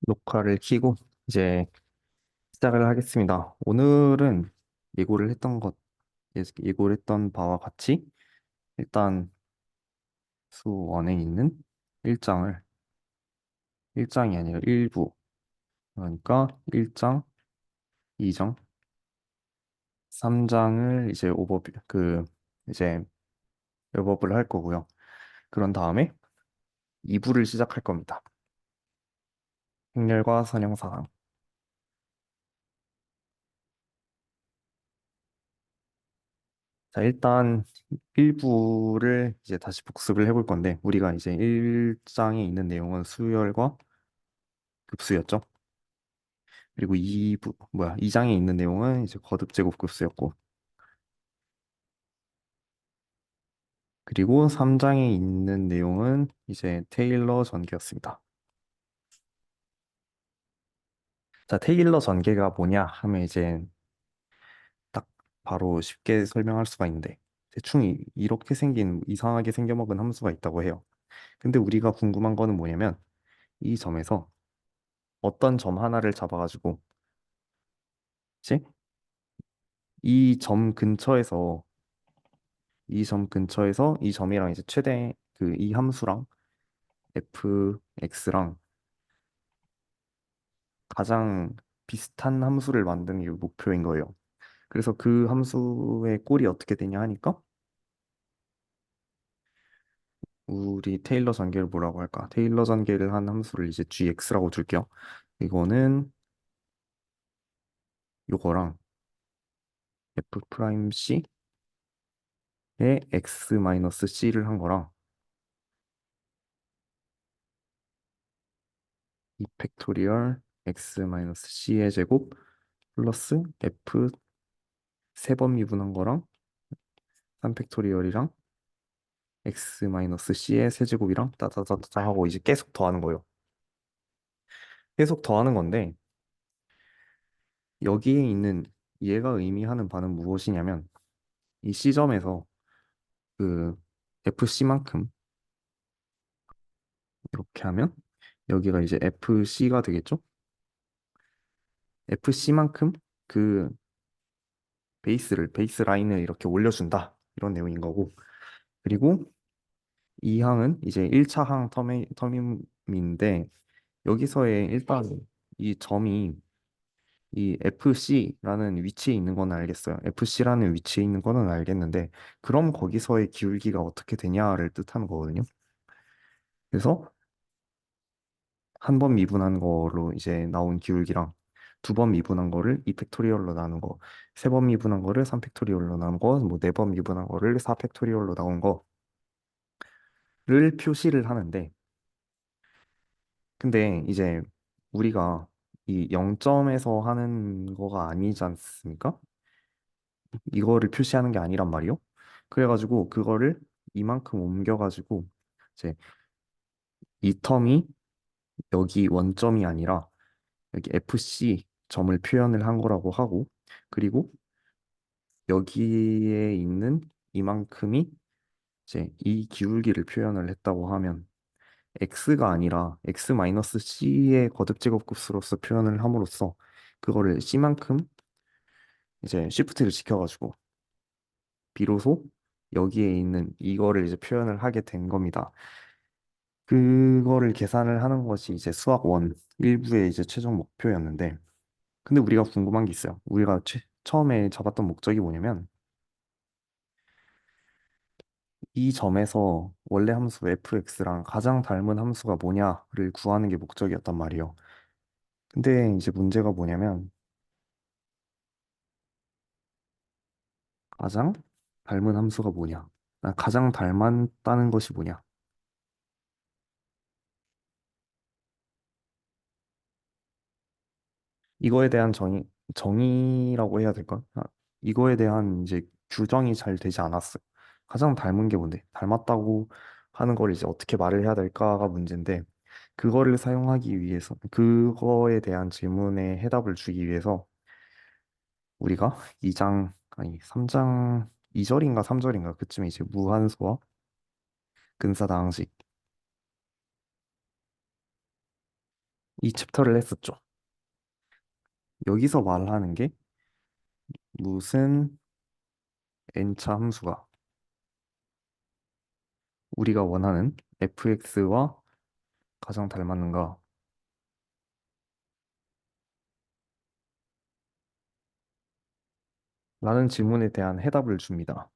녹화를 켜고 이제 시작을 하겠습니다. 오늘은 예고를 했던 것, 예고를 했던 바와 같이 일단 수원에 있는 일장을, 일장이 아니라 일부, 그러니까 1장, 2장, 3장을 이제 이제 랩업을 할 거고요. 그런 다음에 2부를 시작할 겁니다. 행렬과 선형사상. 자, 일단 1부를 이제 다시 복습을 해볼 건데, 우리가 이제 1장에 있는 내용은 수열과 급수였죠. 그리고 2장에 있는 내용은 이제 거듭 제곱 급수였고, 그리고 3장에 있는 내용은 이제 테일러 전개였습니다. 자, 테일러 전개가 뭐냐 하면 이제 딱 바로 쉽게 설명할 수가 있는데, 대충 이렇게 생긴 이상하게 생겨먹은 함수가 있다고 해요. 근데 우리가 궁금한 거는 뭐냐면, 이 점에서 어떤 점 하나를 잡아가지고, 이제 이 점 근처에서 이 점이랑 이제 최대 이 함수랑 fx랑 가장 비슷한 함수를 만드는 게 목표인 거예요. 그래서 그 함수의 꼴이 어떻게 되냐 하니까 우리 테일러 전개를 뭐라고 할까? 테일러 전개를 한 함수를 이제 gx라고 둘게요. 이거는 요거랑 f'c의 x-c를 한 거랑 2 팩토리얼 x-c의 제곱 플러스 f 세 번 미분한 거랑 3 팩토리얼이랑 x-c의 세제곱이랑 따다다다 하고 이제 계속 더하는 거예요. 계속 더하는 건데 여기에 있는 얘가 의미하는 바는 무엇이냐면 이 C점에서 그 FC만큼 이렇게 하면 여기가 이제 FC가 되겠죠? FC만큼 그 베이스 라인을 이렇게 올려준다. 이런 내용인 거고. 그리고 이 항은 이제 1차 항 터밈인데 여기서의 일단 이 점이 이 FC라는 위치에 있는 건 알겠어요. FC라는 위치에 있는 거는 알겠는데, 그럼 거기서의 기울기가 어떻게 되냐를 뜻하는 거거든요. 그래서 한 번 미분한 거로 이제 나온 기울기랑 두 번 미분한 거를 2 팩토리얼로 나눈 거, 세 번 미분한 거를 3 팩토리얼로 나눈 거, 뭐 네 번 미분한 거를 4 팩토리얼로 나온 거를 표시를 하는데, 근데 이제 우리가 이 0점에서 하는 거가 아니지 않습니까? 이거를 표시하는 게 아니란 말이요. 그래가지고 그거를 이만큼 옮겨가지고 이제 이 텀이 여기 원점이 아니라 여기 FC 점을 표현을 한 거라고 하고 그리고 여기에 있는 이만큼이 이제 이 기울기를 표현을 했다고 하면 x가 아니라 x-c의 거듭 제곱급수로서 표현을 함으로써 그거를 c만큼 이제 시프트를 지켜가지고 비로소 여기에 있는 이거를 이제 표현을 하게 된 겁니다. 그거를 계산을 하는 것이 이제 수학 원 일부의 이제 최종 목표였는데, 근데 우리가 궁금한 게 있어요. 우리가 처음에 잡았던 목적이 뭐냐면, 이 점에서 원래 함수 fx랑 가장 닮은 함수가 뭐냐를 구하는 게 목적이었단 말이에요. 근데 이제 문제가 뭐냐면, 가장 닮은 함수가 뭐냐? 가장 닮았다는 것이 뭐냐? 이거에 대한 정의라고 해야 될까? 이거에 대한 이제 규정이 잘 되지 않았어요. 가장 닮은 게 뭔데? 닮았다고 하는 걸 이제 어떻게 말을 해야 될까가 문제인데, 그거를 사용하기 위해서, 그거에 대한 질문에 해답을 주기 위해서, 우리가 3장 2절인가 3절인가 그쯤에 이제 무한수와 근사다항식, 이 챕터를 했었죠. 여기서 말하는 게 무슨 n차 함수가 우리가 원하는 fx와 가장 닮았는가? 라는 질문에 대한 해답을 줍니다.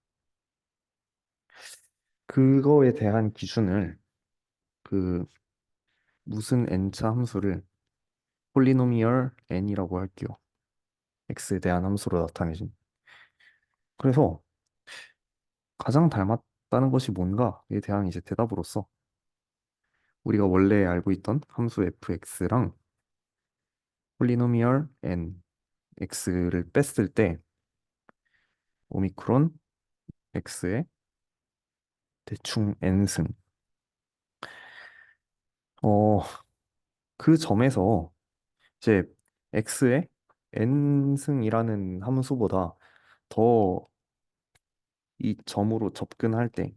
그거에 대한 기준을 그 무슨 n차 함수를 폴리노미얼 n이라고 할게요. x에 대한 함수로 나타내진. 그래서 가장 닮았다는 것이 뭔가에 대한 이제 대답으로서 우리가 원래 알고 있던 함수 fx랑 폴리노미얼 n, x를 뺐을 때 오미크론 x의 대충 n승. 어, 그 점에서 이제 x의 n승이라는 함수보다 더 이 점으로 접근할 때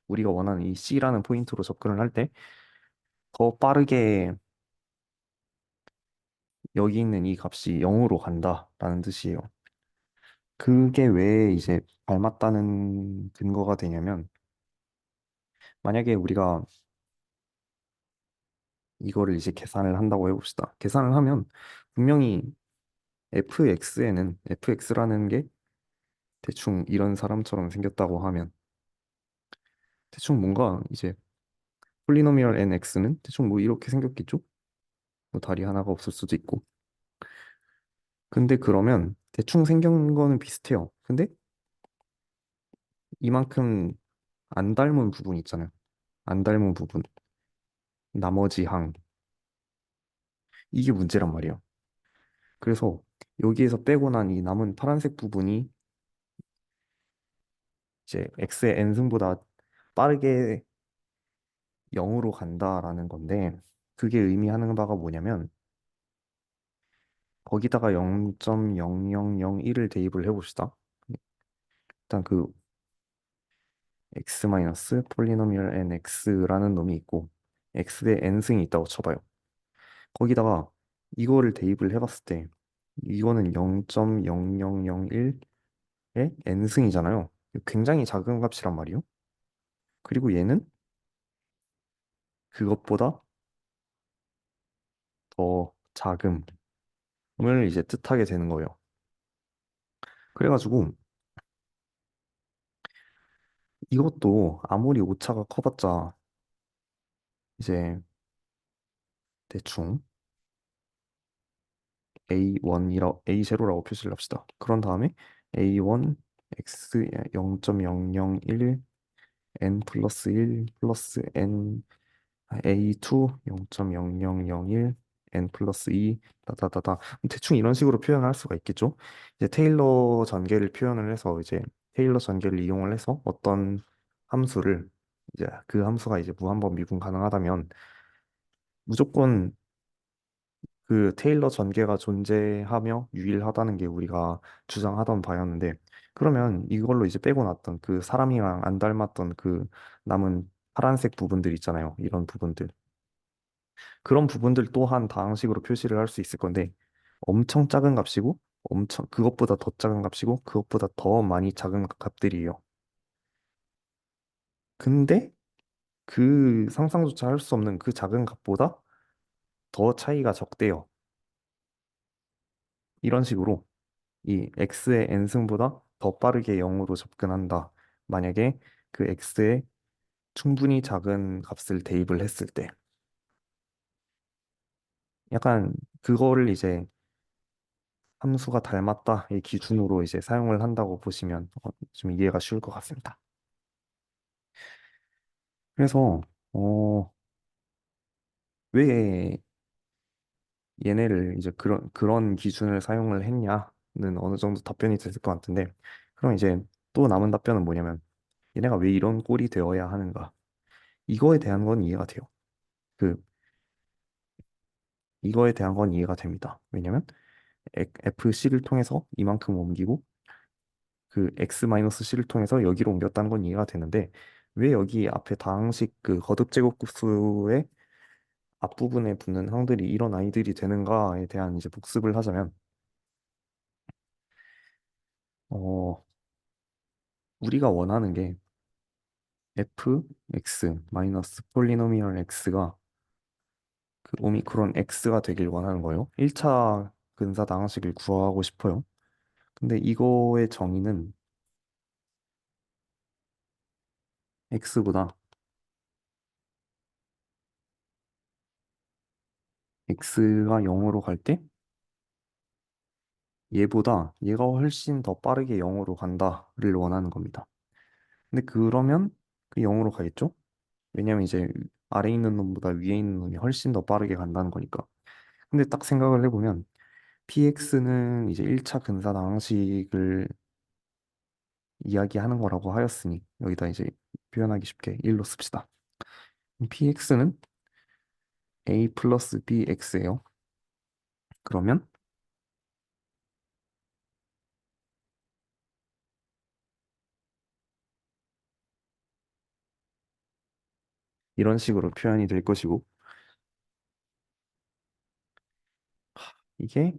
우리가 원하는 이 c라는 포인트로 접근을 할 때 더 빠르게 여기 있는 이 값이 0으로 간다라는 뜻이에요. 그게 왜 이제 닮았다는 근거가 되냐면 만약에 우리가 이거를 이제 계산을 한다고 해봅시다. 계산을 하면 분명히 fx라는 게 대충 이런 사람처럼 생겼다고 하면 대충 뭔가 이제 폴리노미얼 nx는 대충 뭐 이렇게 생겼겠죠? 뭐 다리 하나가 없을 수도 있고. 근데 그러면 대충 생긴 거는 비슷해요. 근데 이만큼 안 닮은 부분 있잖아요. 안 닮은 부분. 나머지 항. 이게 문제란 말이에요. 그래서 여기에서 빼고 난 이 남은 파란색 부분이 이제 x의 n승보다 빠르게 0으로 간다라는 건데 그게 의미하는 바가 뭐냐면 거기다가 0.0001을 대입을 해봅시다. 일단 그 x 마이너스 폴리노미얼 nx라는 놈이 있고 x의 n승이 있다고 쳐봐요. 거기다가 이거를 대입을 해봤을 때 이거는 0.0001의 n승이잖아요. 굉장히 작은 값이란 말이에요. 그리고 얘는 그것보다 더 작음을 이제 뜻하게 되는 거예요. 그래가지고 이것도 아무리 오차가 커봤자 이제 대충 A0라고 표시를 합시다. 그런 다음에 A1 X 0.001 N 플러스 1 플러스 N A2 0.0001 N 플러스 2 다다다다 대충 이런 식으로 표현할 수가 있겠죠. 이제 테일러 전개를 표현을 해서 이제 테일러 전개를 이용을 해서 어떤 함수를 이제 그 함수가 이제 무한번 미분 가능하다면 무조건 그 테일러 전개가 존재하며 유일하다는 게 우리가 주장하던 바였는데 그러면 이걸로 이제 빼고 났던 그 사람이랑 안 닮았던 그 남은 파란색 부분들 있잖아요. 이런 부분들. 그런 부분들 또한 다항식으로 표시를 할 수 있을 건데 엄청 작은 값이고 엄청 그것보다 더 작은 값이고 그것보다 더 많이 작은 값들이에요. 근데 그 상상조차 할 수 없는 그 작은 값보다 더 차이가 적대요. 이런 식으로 이 x의 n승보다 더 빠르게 0으로 접근한다. 만약에 그 x에 충분히 작은 값을 대입을 했을 때 약간 그거를 이제 함수가 닮았다 이 기준으로 이제 사용을 한다고 보시면 좀 이해가 쉬울 것 같습니다. 그래서 왜 얘네를 이제 그런 기준을 사용을 했냐는 어느 정도 답변이 됐을 것 같은데 그럼 이제 또 남은 답변은 뭐냐면 얘네가 왜 이런 꼴이 되어야 하는가 이거에 대한 건 이해가 돼요. 그 이거에 대한 건 이해가 됩니다. 왜냐면 FC를 통해서 이만큼 옮기고 그 X-C를 통해서 여기로 옮겼다는 건 이해가 되는데 왜 여기 앞에 다항식 그 거듭 제곱수의 앞부분에 붙는 항들이 이런 아이들이 되는가에 대한 이제 복습을 하자면, 어, 우리가 원하는 게 fx 마이너스 폴리노미얼 x가 그 오미크론 x가 되길 원하는 거예요. 1차 근사당식을 구하고 싶어요. 근데 이거의 정의는 x보다 x가 0으로 갈 때 얘보다 얘가 훨씬 더 빠르게 0으로 간다를 원하는 겁니다. 근데 그러면 그 0으로 가겠죠? 왜냐면 이제 아래 있는 놈보다 위에 있는 놈이 훨씬 더 빠르게 간다는 거니까. 근데 딱 생각을 해보면 px는 이제 1차 근사당식을 이야기하는 거라고 하였으니 여기다 이제 표현하기 쉽게 1로 씁시다. px는 a 플러스 bx예요. 그러면 이런 식으로 표현이 될 것이고 이게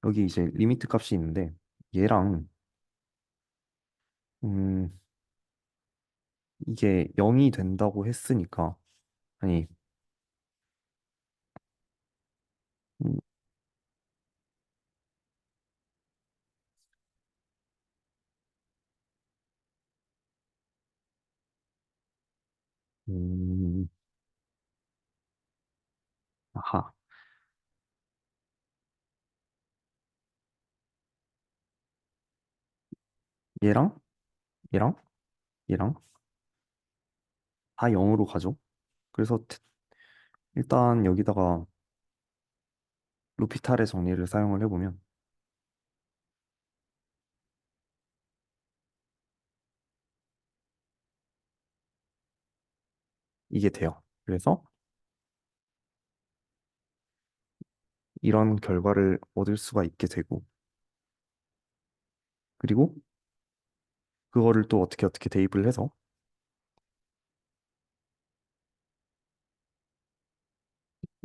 여기 이제 리미트 값이 있는데 얘랑 음 이게 0이 된다고 했으니까 아니 음, 음, 아하 얘랑 얘랑 얘랑 다 0으로 가죠. 그래서 일단 여기다가 루피탈의 정리를 사용을 해보면 이게 돼요. 그래서 이런 결과를 얻을 수가 있게 되고 그리고 그거를 또 어떻게 대입을 해서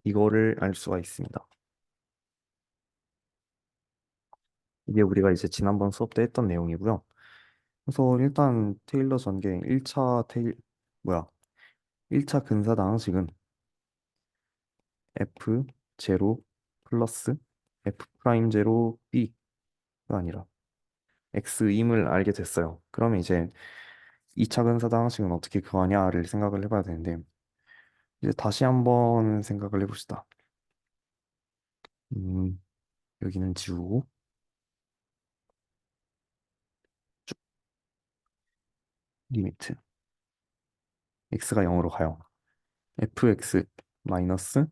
이거를 알 수가 있습니다. 이게 우리가 이제 지난번 수업 때 했던 내용이고요. 그래서 일단 테일러 전개 1차 뭐야 1차 근사당식은 f 제로 플러스 f 프라임 제로 b가 아니라 x임을 알게 됐어요. 그러면 이제 2차 근사당식은 어떻게 구하냐를 생각을 해봐야 되는데 이제 다시 한번 생각을 해봅시다. 음, 여기는 지우고 쭉 리미트 x가 0으로 가요. fx 마이너스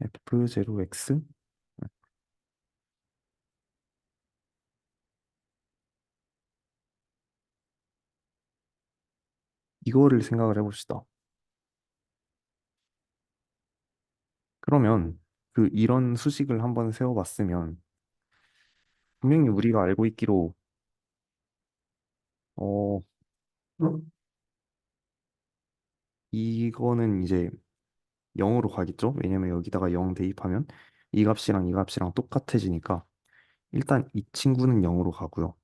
f0x 이거를 생각을 해봅시다. 그러면 그 이런 수식을 한번 세워봤으면 분명히 우리가 알고 있기로 어 이거는 이제 0으로 가겠죠? 왜냐면 여기다가 0 대입하면 이 값이랑 똑같아지니까 일단 이 친구는 0으로 가고요.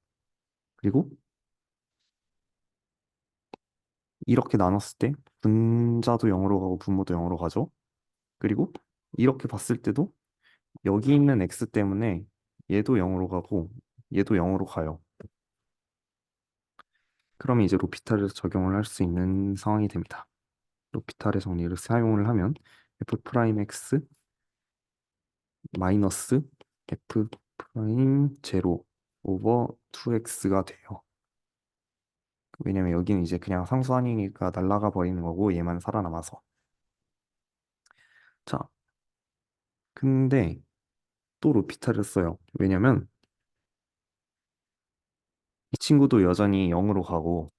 그리고 이렇게 나눴을 때 분자도 0으로 가고 분모도 0으로 가죠. 그리고 이렇게 봤을 때도 여기 있는 x 때문에 얘도 0으로 가고 얘도 0으로 가요. 그러면 이제 로피탈을 적용을 할 수 있는 상황이 됩니다. 로피탈의 정리를 사용을 하면 f 프라임 x 마이너스 f 프라임 제로 오버 2x가 돼요. 왜냐면 여기는 이제 그냥 상수 아니니까 날아가 버리는 거고 얘만 살아남아서. 자, 근데 또 로피탈을 써요. 왜냐면 이 친구도 여전히 0으로 가고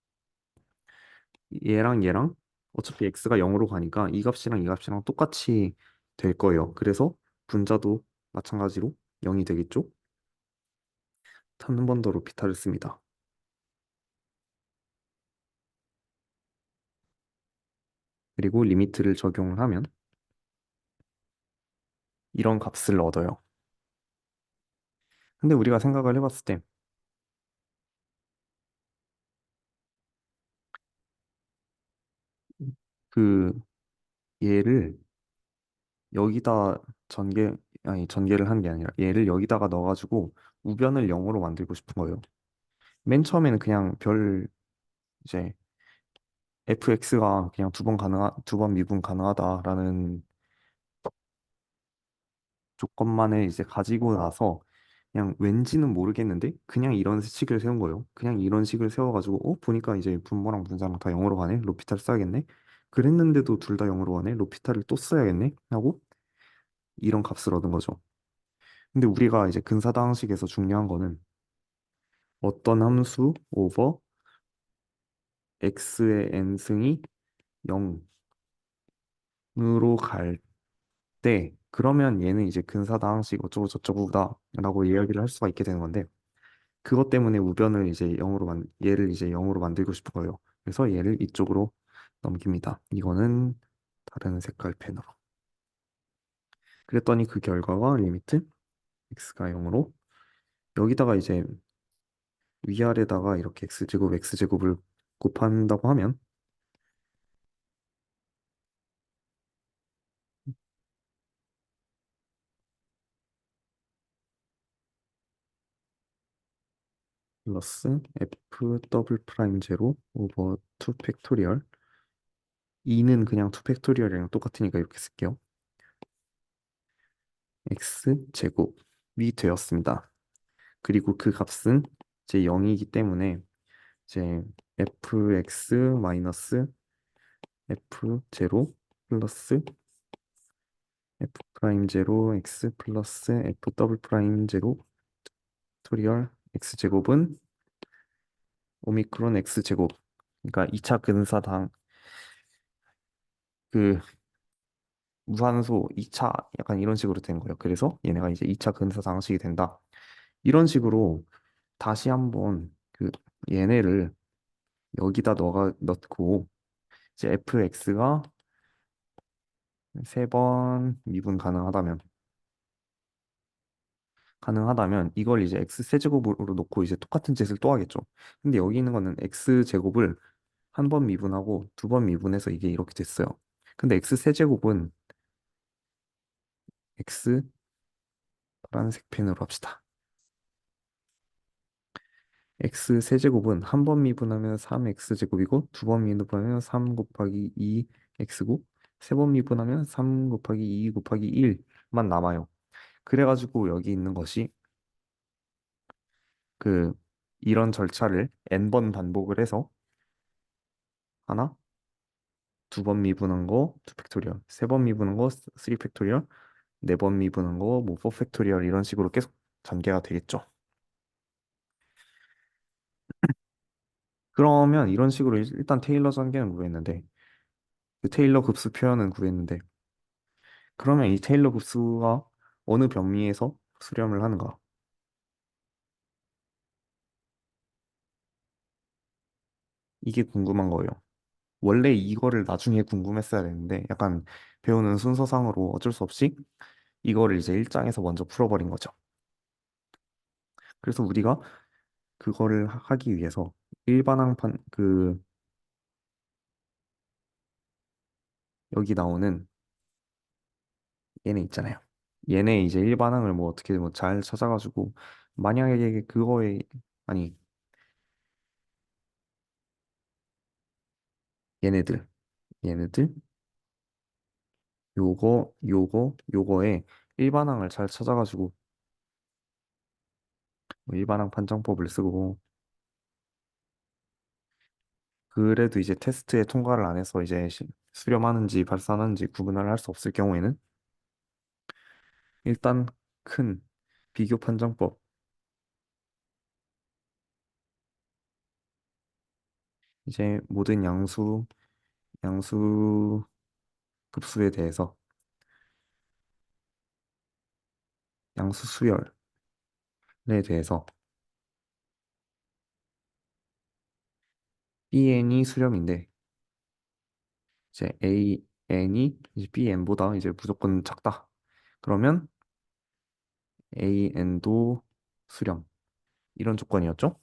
얘랑 어차피 x가 0으로 가니까 이 값이랑 똑같이 될 거예요. 그래서 분자도 마찬가지로 0이 되겠죠? 한 번 더 로피탈을 씁니다. 그리고 리미트를 적용을 하면 이런 값을 얻어요. 근데 우리가 생각을 해봤을 때 그 얘를 여기다 전개 아니 전개를 한 게 아니라 얘를 여기다가 넣어가지고 우변을 0으로 만들고 싶은 거예요. 맨 처음에는 그냥 별 이제 fx가 그냥 두 번 미분 가능하다라는 조건만을 이제 가지고 나서 그냥 왠지는 모르겠는데 그냥 이런 식을 세운 거예요. 그냥 이런 식을 세워가지고 보니까 이제 분모랑 분자랑 다 0으로 가네. 로피탈 써야겠네. 그랬는데도 둘 다 0으로 가네. 로피탈을 또 써야겠네. 하고 이런 값을 얻은 거죠. 근데 우리가 이제 근사다항식에서 중요한 거는 어떤 함수 오버 x의 n승이 0으로 갈 때 그러면 얘는 이제 근사다항식 어쩌고 저쩌고다라고 이야기를 할 수가 있게 되는 건데 그것 때문에 우변을 이제 0으로 얘를 이제 0으로 만들고 싶은 거예요. 그래서 얘를 이쪽으로 넘깁니다. 이거는 다른 색깔 펜으로. 그랬더니 그 결과가 리미트 x가 0으로 여기다가 이제 위아래다가 이렇게 x제곱을 곱한다고 하면 플러스 f 더블 프라임 제로 오버 2 팩토리얼 2는 그냥 2 팩토리얼이랑 똑같으니까 이렇게 쓸게요. x 제곱이 되었습니다. 그리고 그 값은 이제 0이기 때문에 이제 fx 마이너스 f 제로 플러스 f 프라임 제로 x 플러스 f 더블 프라임 제로 팩토리얼 x 제곱은 오미크론 x 제곱. 그러니까 2차 근사당 그 무한소 2차 약간 이런 식으로 된 거예요. 그래서 얘네가 이제 2차 근사당식이 된다. 이런 식으로 다시 한번 그 얘네를 여기다 넣고 이제 fx가 세 번 미분 가능하다면 이걸 이제 x 세제곱으로 놓고 이제 똑같은 짓을 또 하겠죠. 근데 여기 있는 거는 x 제곱을 한 번 미분하고 두 번 미분해서 이게 이렇게 됐어요. 근데 x 세제곱은 x 파란색 펜으로 합시다. x 세제곱은 한 번 미분하면 3x 제곱이고 두 번 미분하면 3 곱하기 2x고 세 번 미분하면 3 곱하기 2 곱하기 1만 남아요. 그래가지고 여기 있는 것이 그 이런 절차를 n번 반복을 해서 하나, 두 번 미분한 거 2 팩토리얼, 세 번 미분한 거 3 팩토리얼, 네 번 미분한 거 뭐 4 팩토리얼 이런 식으로 계속 전개가 되겠죠. 그러면 이런 식으로 일단 테일러 전개는 구했는데 그 테일러 급수 표현은 구했는데 그러면 이 테일러 급수가 어느 변미에서 수렴을 하는가? 이게 궁금한 거예요. 원래 이거를 나중에 궁금했어야 되는데 약간 배우는 순서상으로 어쩔 수 없이 이거를 이제 1장에서 먼저 풀어버린 거죠. 그래서 우리가 그거를 하기 위해서 일반항판 여기 나오는 얘네 있잖아요. 얘네 이제 일반항을 뭐 어떻게 뭐 잘 찾아가지고 만약에 그거에 아니 얘네들 얘네들 요거에 일반항을 잘 찾아가지고 뭐 일반항 판정법을 쓰고 그래도 이제 테스트에 통과를 안 해서 이제 수렴하는지 발산하는지 구분을 할 수 없을 경우에는 일단 큰 비교 판정법 이제 모든 양수 급수에 대해서 양수 수열에 대해서 Bn이 수렴인데 이제 AN이 이제 BN보다 이제 무조건 작다. 그러면 AN도 수렴. 이런 조건이었죠.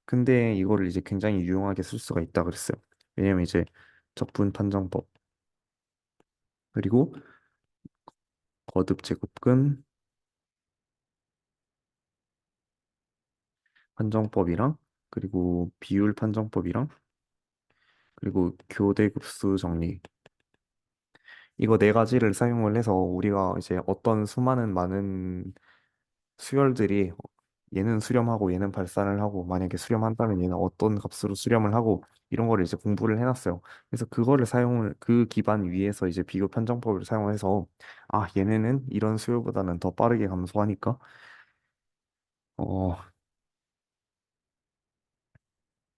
근데 이거를 이제 굉장히 유용하게 쓸 수가 있다 그랬어요. 왜냐면 이제 적분 판정법 그리고 거듭 제곱근 판정법이랑 그리고 비율 판정법이랑 그리고 교대급수 정리 이거 네 가지를 사용을 해서 우리가 이제 어떤 수많은 많은 수열들이 얘는 수렴하고 얘는 발산을 하고 만약에 수렴한다면 얘는 어떤 값으로 수렴을 하고 이런 거를 이제 공부를 해놨어요. 그래서 그거를 사용을 그 기반 위에서 이제 비교 판정법을 사용해서 아 얘네는 이런 수열보다는 더 빠르게 감소하니까 어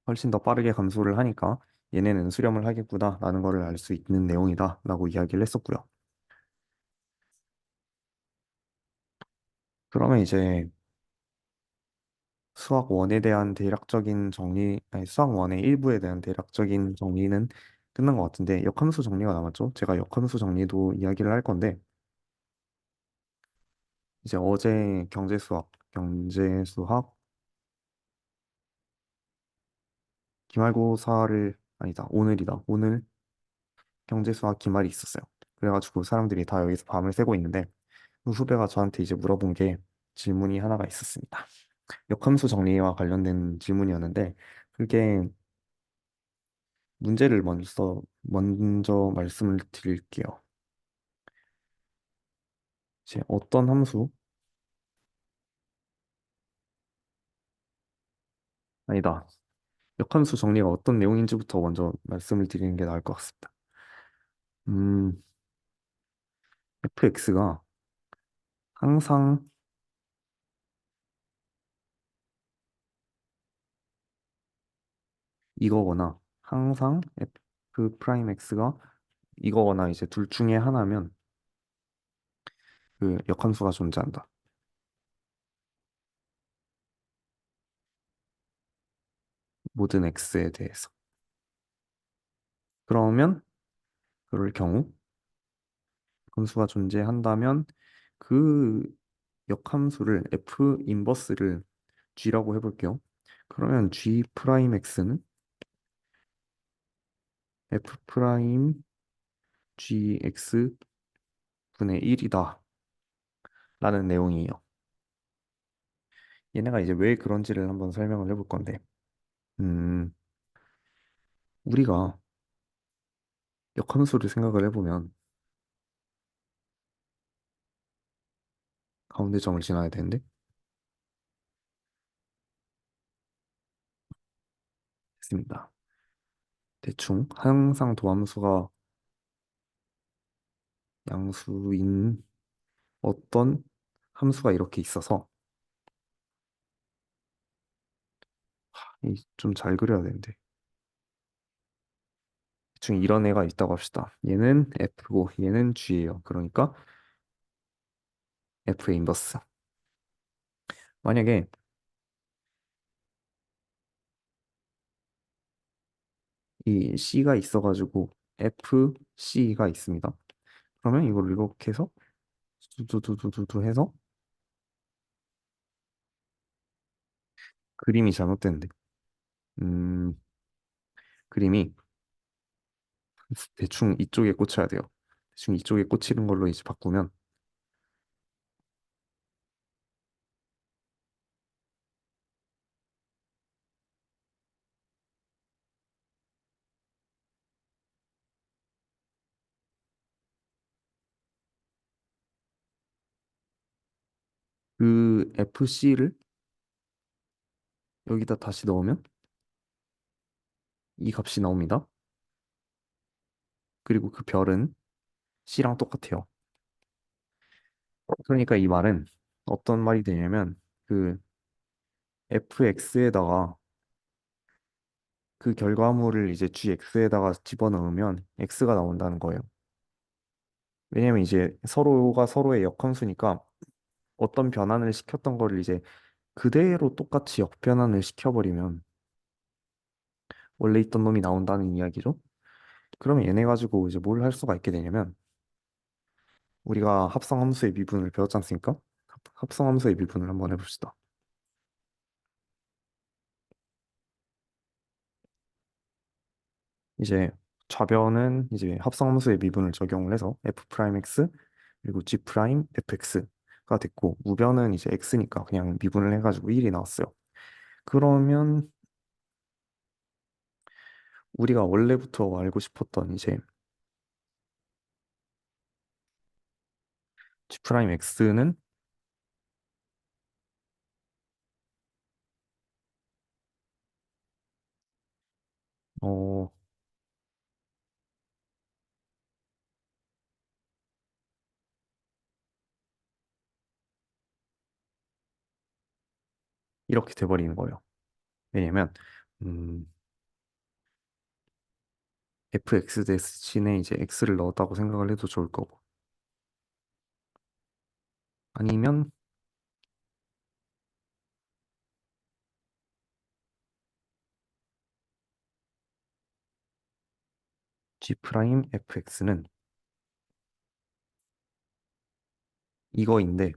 훨씬 더 빠르게 감소를 하니까 얘네는 수렴을 하겠구나라는 거를 알 수 있는 내용이다라고 이야기를 했었고요. 그러면 이제 수학 원에 대한 대략적인 정리, 아니 수학 원의 일부에 대한 대략적인 정리는 끝난 것 같은데 역함수 정리가 남았죠. 제가 역함수 정리도 이야기를 할 건데 이제 어제 경제수학 기말고사를 아니다 오늘이다 오늘 경제수학 기말이 있었어요. 그래가지고 사람들이 다 여기서 밤을 새고 있는데 후배가 저한테 이제 물어본 게 질문이 하나가 있었습니다. 역함수 정리와 관련된 질문이었는데 그게 문제를 먼저 말씀을 드릴게요. 이제 어떤 함수, 아니다. 역함수 정리가 어떤 내용인지부터 먼저 말씀을 드리는 게 나을 것 같습니다. 음, fx가 항상 이거거나 항상 f 프라임 x가 이거거나 이제 둘 중에 하나면 그 역함수가 존재한다. 모든 x에 대해서. 그러면 그럴 경우 함수가 존재한다면 그 역함수를 f 인버스를 g라고 해볼게요. 그러면 g 프라임 x는 f 프라임 gx 분의 1이다 라는 내용이에요. 얘네가 이제 왜 그런지를 한번 설명을 해볼 건데 음, 우리가 역함수를 생각을 해보면 가운데 점을 지나야 되는데 됐습니다. 대충 항상 도함수가 양수인 어떤 함수가 이렇게 있어서 좀 잘 그려야 되는데 대충 이런 애가 있다고 합시다. 얘는 F고 얘는 G예요. 그러니까 F의 인버스. 만약에 이 C가 있어가지고 FC가 있습니다. 그러면 이걸 이렇게 해서 두두두두두 해서 그림이 잘못됐는데 음 그림이 대충 이쪽에 꽂혀야 돼요. 대충 이쪽에 꽂히는 걸로 이제 바꾸면 그 FC를 여기다 다시 넣으면 이 값이 나옵니다. 그리고 그 별은 C랑 똑같아요. 그러니까 이 말은 어떤 말이 되냐면 그 fx에다가 그 결과물을 이제 gx에다가 집어넣으면 x가 나온다는 거예요. 왜냐면 이제 서로가 서로의 역함수니까 어떤 변환을 시켰던 거를 이제 그대로 똑같이 역변환을 시켜버리면 원래 있던 놈이 나온다는 이야기죠. 그러면 얘네 가지고 이제 뭘 할 수가 있게 되냐면 우리가 합성함수의 미분을 배웠지 않습니까? 합성함수의 미분을 한번 해봅시다. 이제 좌변은 이제 합성함수의 미분을 적용을 해서 f 프라임 x 그리고 g 프라임 fx가 됐고 우변은 이제 x니까 그냥 미분을 해가지고 1이 나왔어요. 그러면 우리가 원래부터 알고 싶었던 이제 g 프라임 x는 어 이렇게 돼버리는 거예요. 왜냐면 음, fx 대신에 이제 x를 넣었다고 생각을 해도 좋을 거고 아니면 g 프라임 fx는 이거인데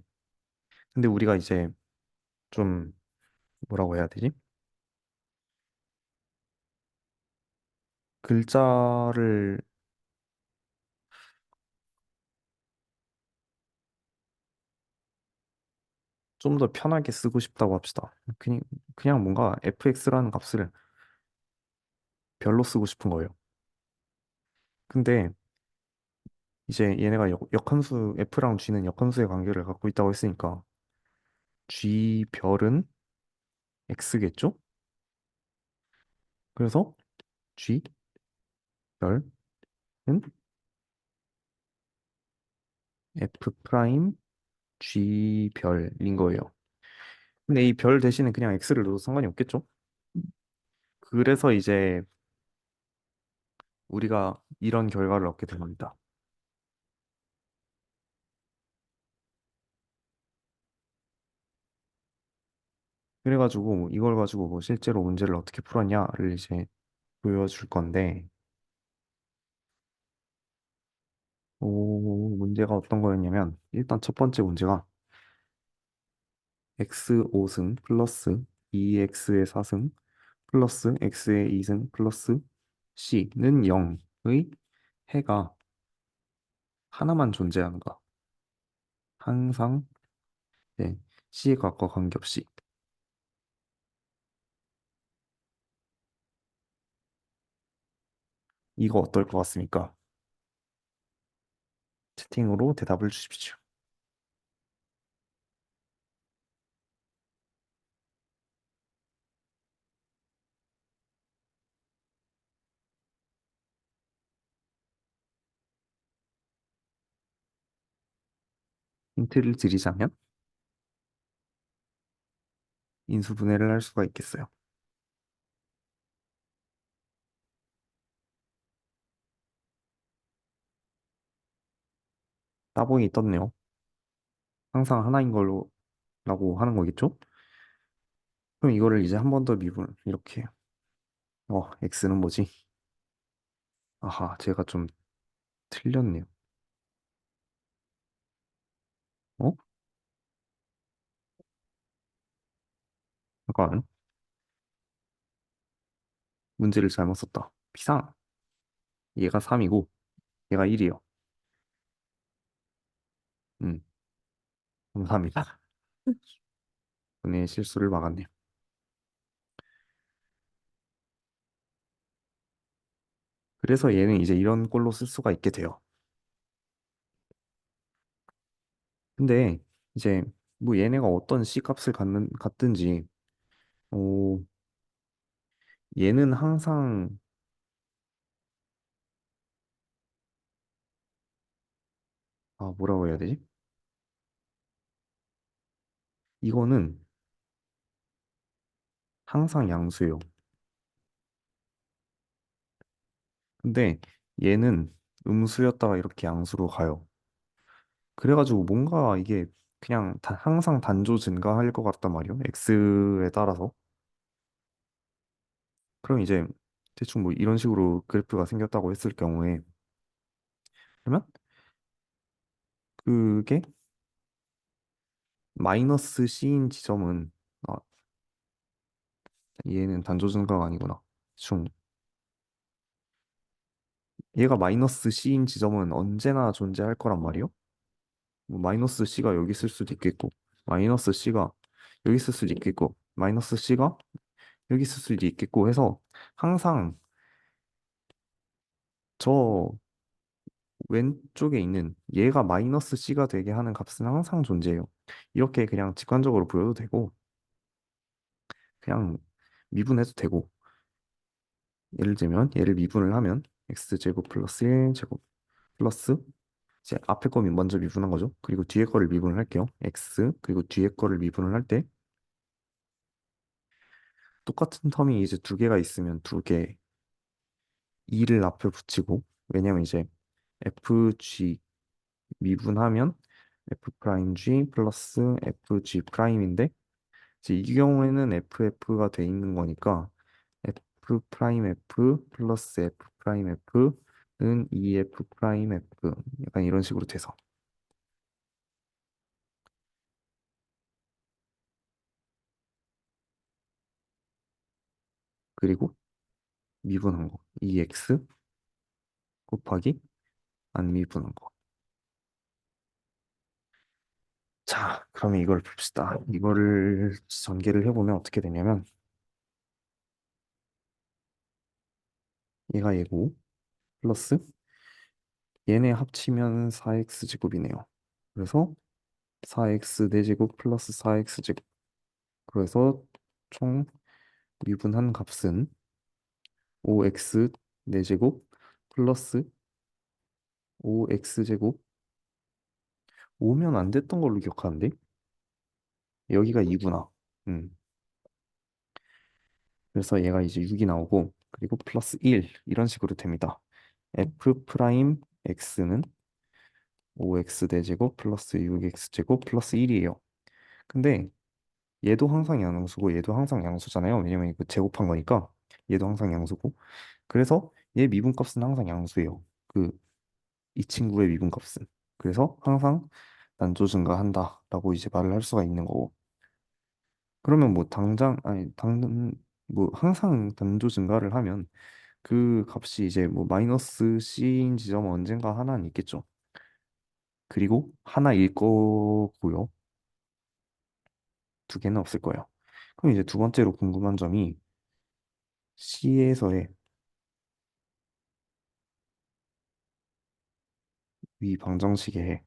근데 우리가 이제 좀 뭐라고 해야 되지? 글자를 좀 더 편하게 쓰고 싶다고 합시다. 그냥 뭔가 fx라는 값을 별로 쓰고 싶은 거예요. 근데 이제 얘네가 역함수 f랑 g는 역함수의 관계를 갖고 있다고 했으니까 g 별은 x겠죠? 그래서 g 별은 f 프라임 g 별인 거예요. 근데 이 별 대신에 그냥 x를 넣어도 상관이 없겠죠? 그래서 이제 우리가 이런 결과를 얻게 된 겁니다. 그래가지고 이걸 가지고 뭐 실제로 문제를 어떻게 풀었냐를 이제 보여줄 건데, 문제가 어떤 거였냐면, 일단 첫 번째 문제가 x 5승 플러스 2x의 4승 플러스 x의 2승 플러스 c는 0의 해가 하나만 존재하는가? 항상 네, c의 값과 관계없이. 이거 어떨 것 같습니까? 채팅으로 대답을 주십시오. 힌트를 드리자면, 인수분해를 할 수가 있겠어요. 따봉이 떴네요. 항상 하나인 걸로 라고 하는 거겠죠? 그럼 이거를 이제 한 번 더 미분 이렇게 x는 뭐지? 아하 제가 좀 틀렸네요. 어? 잠깐 문제를 잘못 썼다. 비상 얘가 3이고 얘가 1이요. 음 감사합니다. 오늘 실수를 막았네요. 그래서 얘는 이제 이런 꼴로 쓸 수가 있게 돼요. 근데 이제 뭐 얘네가 어떤 c 값을 갖든지 어, 얘는 항상 뭐라고 해야 되지? 이거는 항상 양수예요. 근데 얘는 음수였다가 이렇게 양수로 가요. 그래가지고 뭔가 이게 그냥 항상 단조 증가할 것 같단 말이에요. x에 따라서. 그럼 이제 대충 뭐 이런 식으로 그래프가 생겼다고 했을 경우에 그러면 그게 마이너스 C인 지점은 아, 얘는 단조 증가가 아니구나. 중 얘가 마이너스 C인 지점은 언제나 존재할 거란 말이요. 뭐 마이너스 C가 여기 있을 수도 있겠고 마이너스 C가 여기 있을 수도 있겠고 마이너스 C가 여기 있을 수도 있겠고 해서 항상 저 왼쪽에 있는 얘가 마이너스 C가 되게 하는 값은 항상 존재해요. 이렇게 그냥 직관적으로 보여도 되고 그냥 미분해도 되고 예를 들면 얘를 미분을 하면 x제곱 플러스 1제곱 플러스 이제 앞에 거 먼저 미분한 거죠. 그리고 뒤에 거를 미분을 할게요. x 그리고 뒤에 거를 미분을 할 때 똑같은 텀이 이제 두 개가 있으면 두 개 2를 앞에 붙이고 왜냐면 이제 fg 미분하면 f 프라임 g 플러스 fg 프라임인데 이제 이 경우에는 ff가 돼 있는 거니까 f 프라임 f 플러스 f 프라임 f는 2f 프라임 f 약간 이런 식으로 돼서 그리고 미분한 거 2x 곱하기 안 미분한 거. 자, 그러면 이걸 봅시다. 이거를 전개를 해보면 어떻게 되냐면 얘가 얘고 플러스 얘네 합치면 4x 제곱이네요. 그래서 4x 4제곱 플러스 4x 제곱. 그래서 총 미분한 값은 5x 4제곱 플러스 5x 제곱 5면 안 됐던 걸로 기억하는데 여기가 2구나. 그래서 얘가 이제 6이 나오고 그리고 플러스 1 이런 식으로 됩니다. f 프라임 x는 5x 대제곱 플러스 6x 제곱 플러스 1이에요. 근데 얘도 항상 양수고 얘도 항상 양수잖아요. 왜냐면 이거 제곱한 거니까 얘도 항상 양수고. 그래서 얘 미분값은 항상 양수예요. 그 이 친구의 미분값은. 그래서 항상 난조 증가한다라고 이제 말을 할 수가 있는 거고. 그러면 뭐 당장 아니 당 뭐 항상 단조 증가를 하면 그 값이 이제 뭐 마이너스 C인 지점은 언젠가 하나는 있겠죠. 그리고 하나일 거고요. 두 개는 없을 거예요. 그럼 이제 두 번째로 궁금한 점이 C에서의 위 방정식의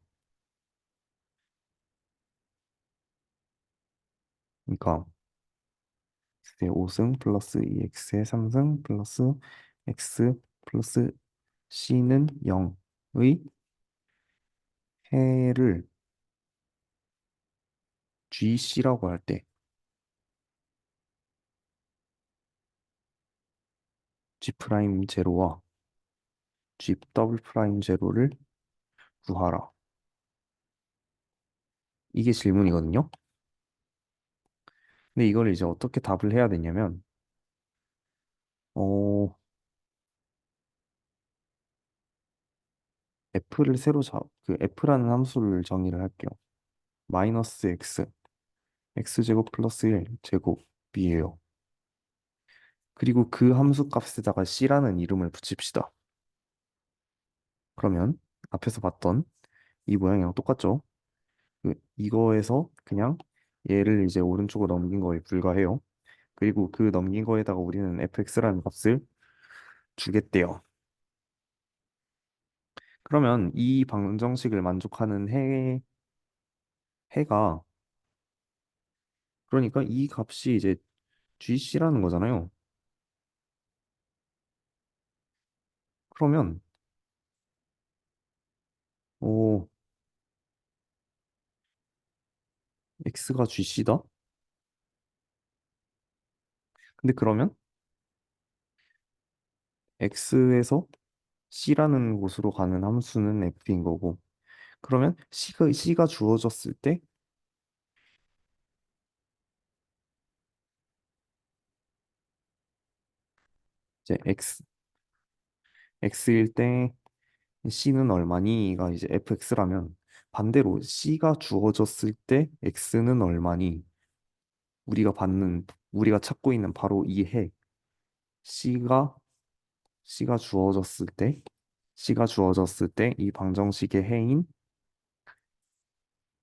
그러니까 x의 5승 플러스 2x의 3승 플러스 x 플러스 c는 0의 해를 GC라고 할 때 G 프라임 제로와 G 더블 프라임 제로를 구하라. 이게 질문이거든요. 근데 이걸 이제 어떻게 답을 해야 되냐면 어 f를 새로 그 f라는 함수를 정의를 할게요. 마이너스 x x제곱 플러스 1 제곱이에요. 그리고 그 함수 값에다가 c라는 이름을 붙입시다. 그러면 앞에서 봤던 이 모양이랑 똑같죠? 이거에서 그냥 얘를 이제 오른쪽으로 넘긴 거에 불과해요. 그리고 그 넘긴 거에다가 우리는 fx라는 값을 주겠대요. 그러면 이 방정식을 만족하는 해가 그러니까 이 값이 이제 GC라는 거잖아요. 그러면 오 x가 GC다? 근데 그러면 x에서 c라는 곳으로 가는 함수는 f인 거고 그러면 c가 주어졌을 때 이제 x일 때 c는 얼마니가 이제 fx라면 반대로 c가 주어졌을 때 x는 얼마니 우리가 찾고 있는 바로 이 해 c가 c가 주어졌을 때 c가 주어졌을 때 이 방정식의 해인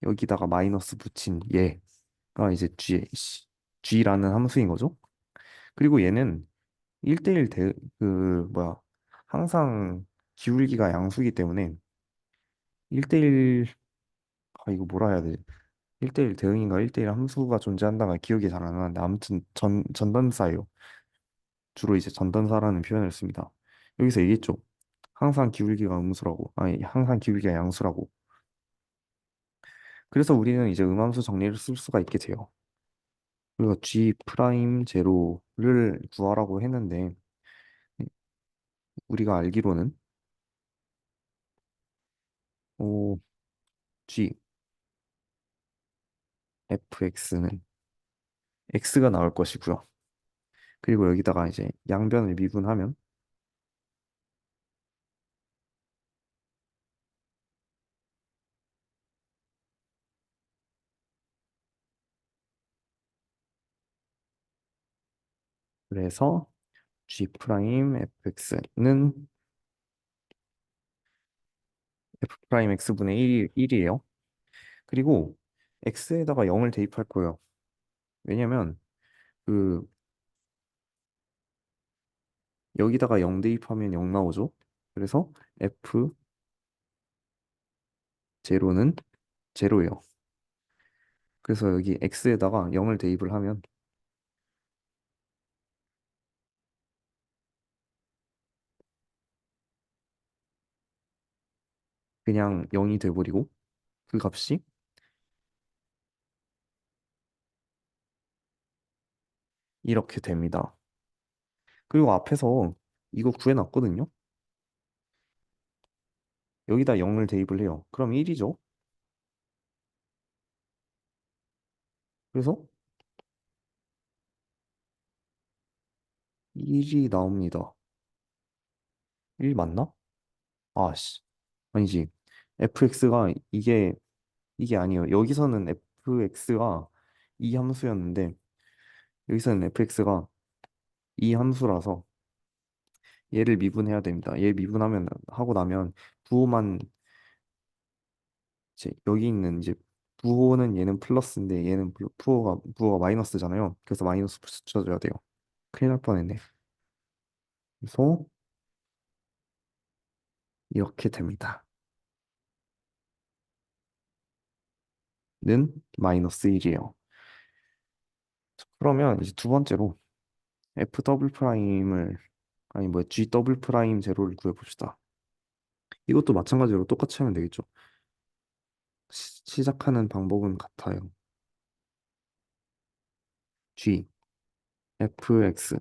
여기다가 마이너스 붙인 얘가 이제 g라는 함수인 거죠. 그리고 얘는 1대1 그 뭐야 항상 기울기가 양수이기 때문에 1대1 이거 뭐라 해야 되지? 1대1 대응인가 1대1 함수가 존재한다가 기억이 잘 안 나는데 아무튼 전단사예요. 주로 이제 전단사라는 표현을 씁니다. 여기서 얘기했죠. 항상 기울기가 음수라고. 아니 항상 기울기가 양수라고. 그래서 우리는 이제 음함수 정리를 쓸 수가 있게 돼요. 그리고 G 프라임 제로를 구하라고 했는데 우리가 알기로는 오, G fx는 x가 나올 것이고요. 그리고 여기다가 이제 양변을 미분하면 그래서 G 프라임 fx는 f 프라임 x분의 1이에요. 그리고 x에다가 0을 대입할 거예요. 왜냐면 그 여기다가 0 대입하면 0 나오죠. 그래서 f 제로는 제로예요. 그래서 여기 x에다가 0을 대입을 하면 그냥 0이 돼버리고 그 값이 이렇게 됩니다. 그리고 앞에서 이거 구해놨거든요. 여기다 0을 대입을 해요. 그럼 1이죠. 그래서 1이 나옵니다. 1 맞나? 아씨. 아니지. fx가 이게 아니에요. 여기서는 fx가 이 함수였는데 여기서는 fx가 이 함수라서 얘를 미분해야 됩니다. 얘 미분하면 하고 나면 부호만 이제 여기 있는 이제 부호는 얘는 플러스인데 얘는 부호가 마이너스잖아요. 그래서 마이너스 붙여줘야 돼요. 큰일 날 뻔했네. 그래서 이렇게 됩니다. 는 마이너스 1이에요. 그러면 이제 두 번째로 f 더블 프라임을 아니 뭐 g 더블 프라임 제로를 구해봅시다. 이것도 마찬가지로 똑같이 하면 되겠죠. 시작하는 방법은 같아요. g fx는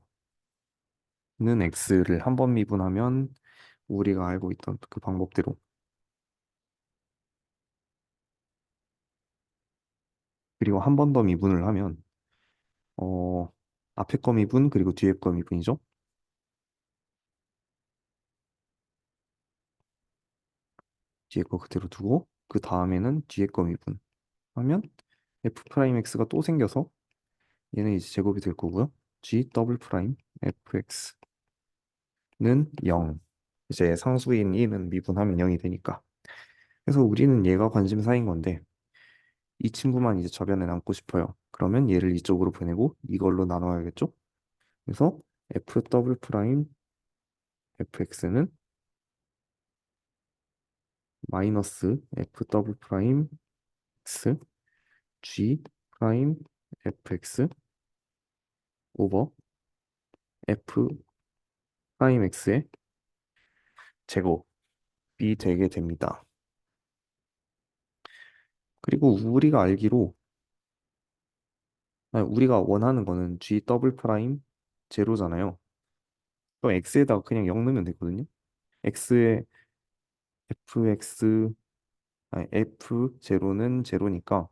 x를 한 번 미분하면 우리가 알고 있던 그 방법대로 그리고 한 번 더 미분을 하면 어 앞에 거 미분 그리고 뒤에 거 미분이죠. 뒤에 거 그대로 두고 그 다음에는 뒤에 거 미분 하면 f 프라임 x가 또 생겨서 얘는 이제 제곱이 될 거고요. g 더블 프라임 fx는 0. 이제 상수인 1은 미분하면 0이 되니까. 그래서 우리는 얘가 관심사인 건데 이 친구만 이제 저변에 남고 싶어요. 그러면 얘를 이쪽으로 보내고 이걸로 나눠야겠죠? 그래서 f 더블 프라임 fx는 마이너스 f 더블 프라임 x g 프라임 fx 오버 f 프라임 x의 제곱이 되게 됩니다. 그리고 우리가 알기로 아니, 우리가 원하는 거는 g 더블 프라임 제로잖아요. 또 x에다가 그냥 0 넣으면 되거든요. x에 fx 아니, f 제로는 제로니까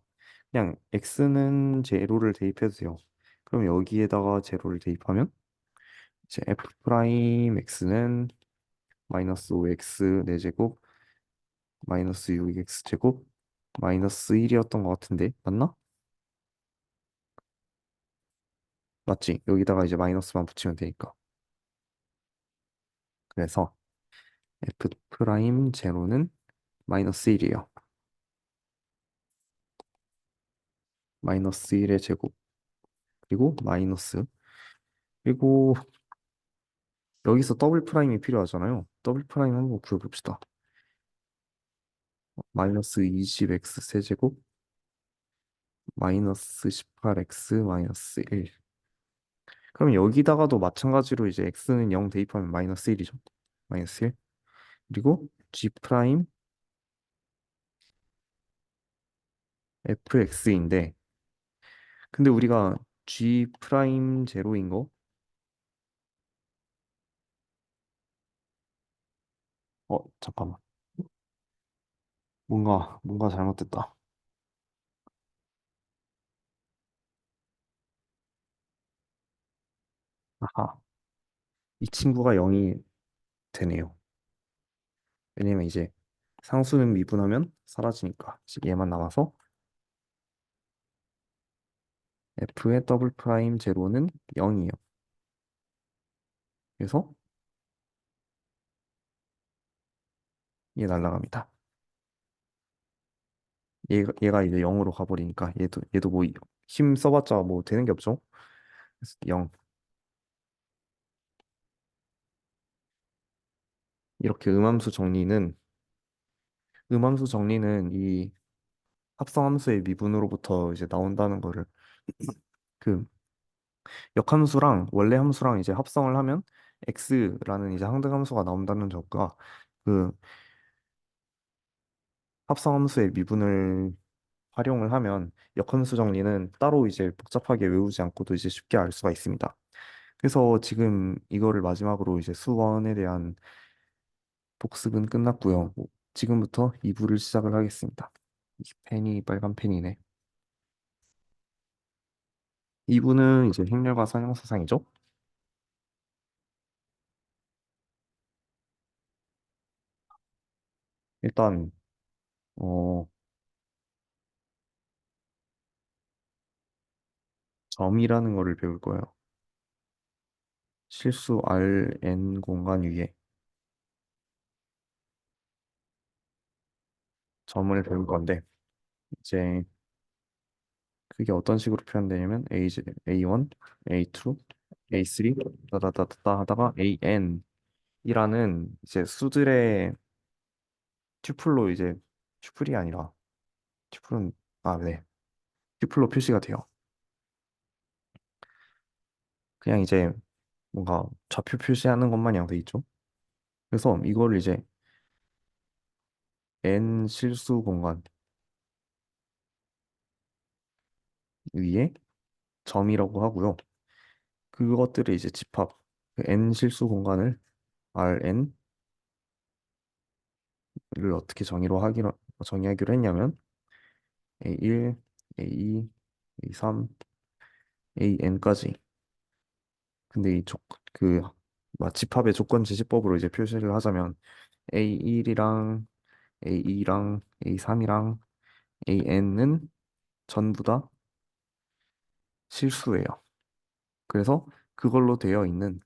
그냥 x는 제로를 대입해도 돼요. 그럼 여기에다가 제로를 대입하면 이제 f 프라임 x는 마이너스 5x 4제곱 마이너스 6x 제곱 마이너스 1이었던 것 같은데 맞나? 맞지? 여기다가 이제 마이너스만 붙이면 되니까. 그래서 f 프라임 제로는 마이너스 1이에요. 마이너스 1의 제곱 그리고 마이너스 그리고 여기서 더블 프라임이 필요하잖아요. 더블 프라임 한번 구해봅시다. 마이너스 20x 세제곱 마이너스 18x 마이너스 1. 그럼 여기다가도 마찬가지로 이제 x는 0 대입하면 마이너스 1이죠. 마이너스 1. 그리고 g 프라임 fx인데 근데 우리가 g 프라임 제로인 거 잠깐만. 뭔가 잘못됐다. 아하. 이 친구가 0이 되네요. 왜냐면 이제 상수는 미분하면 사라지니까 얘만 남아서 f의 더블 프라임 제로는 0이에요. 그래서 얘 날라갑니다. 얘가 이제 0으로 가버리니까 얘도 뭐 힘 써봤자 뭐 되는 게 없죠. 그래서 0. 이렇게 음함수 정리는 이 합성함수의 미분으로부터 이제 나온다는 거를 그 역함수랑 원래 함수랑 이제 합성을 하면 x라는 이제 항등함수가 나온다는 점과 그 합성함수의 미분을 활용을 하면 역함수 정리는 따로 이제 복잡하게 외우지 않고도 이제 쉽게 알 수가 있습니다. 그래서 지금 이거를 마지막으로 이제 수원에 대한 복습은 끝났고요. 지금부터 2부를 시작을 하겠습니다. 이 펜이 빨간 펜이네. 2부는 이제 행렬과 선형사상이죠. 일단 어, 점이라는 거를 배울 거예요. 실수 Rn 공간 위에 점을 배울 건데 이제 그게 어떤 식으로 표현되냐면 A1, A2, A3 다다다다 하다가 AN이라는 이제 수들의 튜플로 이제 튜플이 아니라 튜플은 네. 튜플로 표시가 돼요. 그냥 이제 뭔가 좌표 표시하는 것만 양 돼 있죠. 그래서 이걸 이제 N 실수 공간 위에 점이라고 하고요. 그것들을 이제 집합 그 N 실수 공간을 Rn을 어떻게 정의하기로 했냐면 A1, A2, A3, AN까지. 근데 집합의 조건 제시법으로 이제 표시를 하자면 A1이랑 A2랑 A3이랑 AN은 전부 다 실수예요. 그래서 그걸로 되어 있는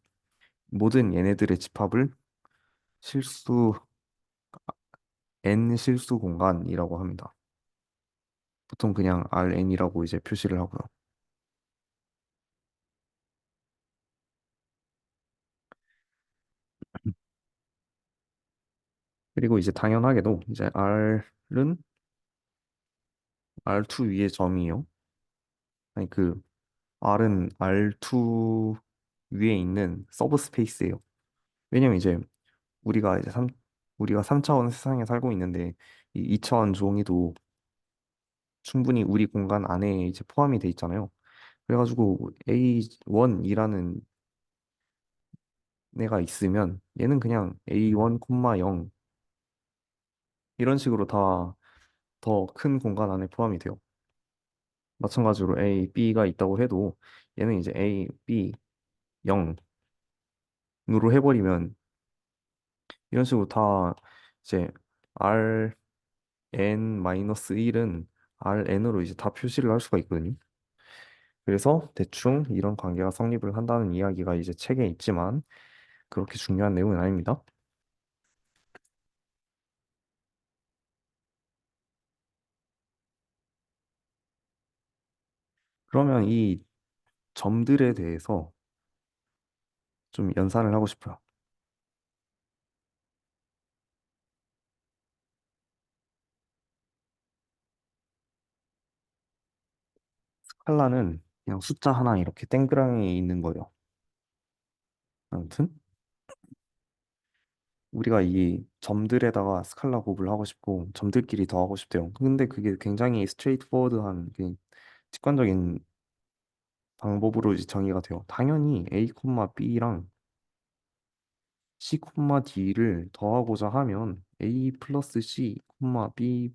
모든 얘네들의 집합을 실수 N 실수 공간이라고 합니다. 보통 그냥 Rn이라고 이제 표시를 하고요. 그리고 이제 당연하게도 이제 R은 R2 위에 점이에요. 아니 R은 R2 위에 있는 서브 스페이스예요. 왜냐면 이제 우리가 이제 삼 우리가 3차원 세상에 살고 있는데 이 2차원 종이도 충분히 우리 공간 안에 이제 포함이 돼 있잖아요. 그래가지고 A1이라는 애가 있으면 얘는 그냥 A1, 0 이런 식으로 다 더 큰 공간 안에 포함이 돼요. 마찬가지로 A, B가 있다고 해도 얘는 이제 A, B, 0 N으로 해버리면 이런 식으로 다 이제 Rn-1은 Rn으로 이제 다 표시를 할 수가 있거든요. 그래서 대충 이런 관계가 성립을 한다는 이야기가 이제 책에 있지만 그렇게 중요한 내용은 아닙니다. 그러면 이 점들에 대해서 좀 연산을 하고 싶어요. 스칼라는 그냥 숫자 하나 이렇게 동그라미 있는 거예요. 아무튼 우리가 이 점들에다가 스칼라 곱을 하고 싶고 점들끼리 더하고 싶대요. 근데 그게 굉장히 스트레이트 포워드한 직관적인 방법으로 이제 정의가 돼요. 당연히 A, B랑 C, D를 더하고자 하면 A 플러스 C, B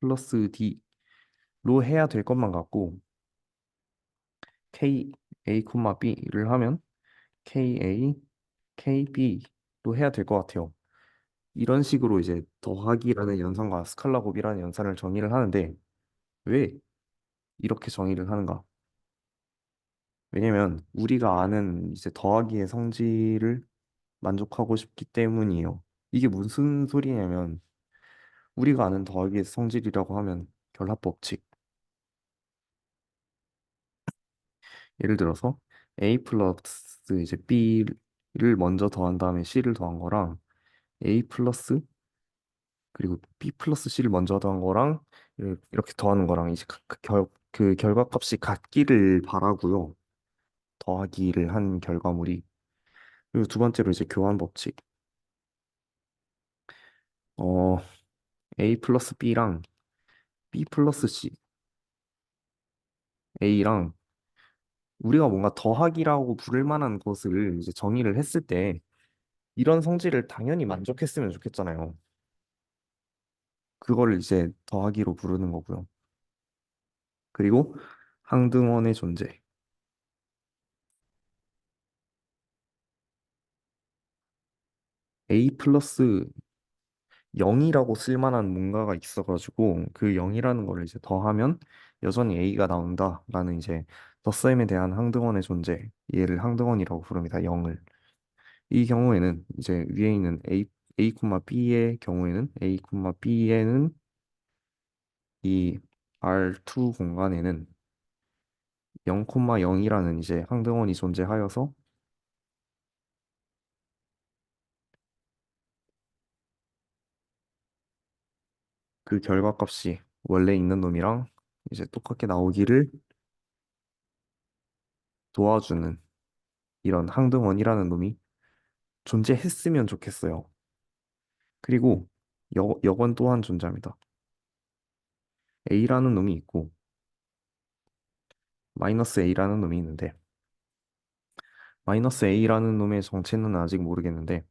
플러스 D로 해야 될 것만 같고 K, A, B를 하면 KA, KB로 해야 될 것 같아요. 이런 식으로 이제 더하기라는 연산과 스칼라 곱이라는 연산을 정의를 하는데 왜 이렇게 정의를 하는가? 왜냐면 우리가 아는 이제 더하기의 성질을 만족하고 싶기 때문이에요. 이게 무슨 소리냐면 우리가 아는 더하기의 성질이라고 하면 결합법칙. 예를 들어서 A 플러스 이제 B를 먼저 더한 다음에 C를 더한 거랑 A 플러스 그리고 B 플러스 C를 먼저 더한 거랑 이렇게 더하는 거랑 이제 그 결과값이 같기를 바라고요. 더하기를 한 결과물이. 그리고 두 번째로 이제 교환 법칙. 어, A 플러스 B랑 B 플러스 C, A랑 우리가 뭔가 더하기라고 부를 만한 것을 이제 정의를 했을 때 이런 성질을 당연히 만족했으면 좋겠잖아요. 그거를 이제 더하기로 부르는 거고요. 그리고 항등원의 존재. A 플러스 0이라고 쓸 만한 뭔가가 있어가지고 그 0이라는 거를 이제 더하면 여전히 A가 나온다라는 이제 덧셈에 대한 항등원의 존재. 얘를 항등원이라고 부릅니다. 0을. 이 경우에는 이제 위에 있는 A, B의 경우에는 A, B에는 이 R2 공간에는 0,0이라는 이제 항등원이 존재하여서 그 결과값이 원래 있는 놈이랑 이제 똑같게 나오기를 도와주는 이런 항등원이라는 놈이 존재했으면 좋겠어요. 그리고 여건 또한 존재합니다. A라는 놈이 있고 마이너스 A라는 놈이 있는데 마이너스 A라는 놈의 정체는 아직 모르겠는데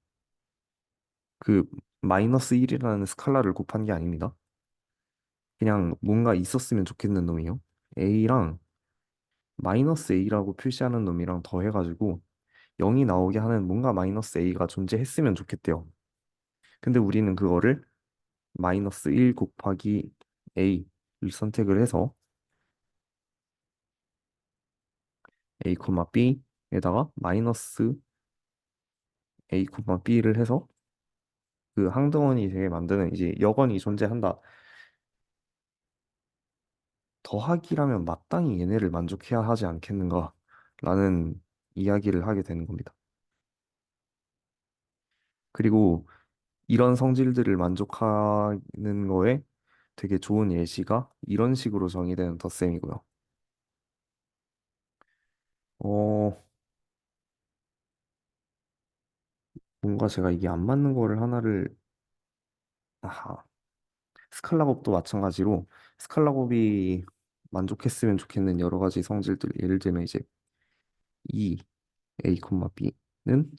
그 마이너스 1이라는 스칼라를 곱한 게 아닙니다. 그냥 뭔가 있었으면 좋겠는 놈이요. A랑 마이너스 A라고 표시하는 놈이랑 더해가지고 0이 나오게 하는 뭔가 마이너스 A가 존재했으면 좋겠대요. 근데 우리는 그거를 마이너스 1 곱하기 A를 선택을 해서 A, B에다가 마이너스 A, B를 해서 그 항등원이 되게 만드는 이제 여건이 존재한다. 더하기라면 마땅히 얘네를 만족해야 하지 않겠는가? 라는 이야기를 하게 되는 겁니다. 그리고 이런 성질들을 만족하는 거에 되게 좋은 예시가 이런 식으로 정의되는 덧셈이고요. 어, 뭔가 제가 이게 안 맞는 거를 하나를, 아하, 스칼라곱도 마찬가지로 스칼라곱이 만족했으면 좋겠는 여러 가지 성질들, 예를 들면 이제 E, A, B는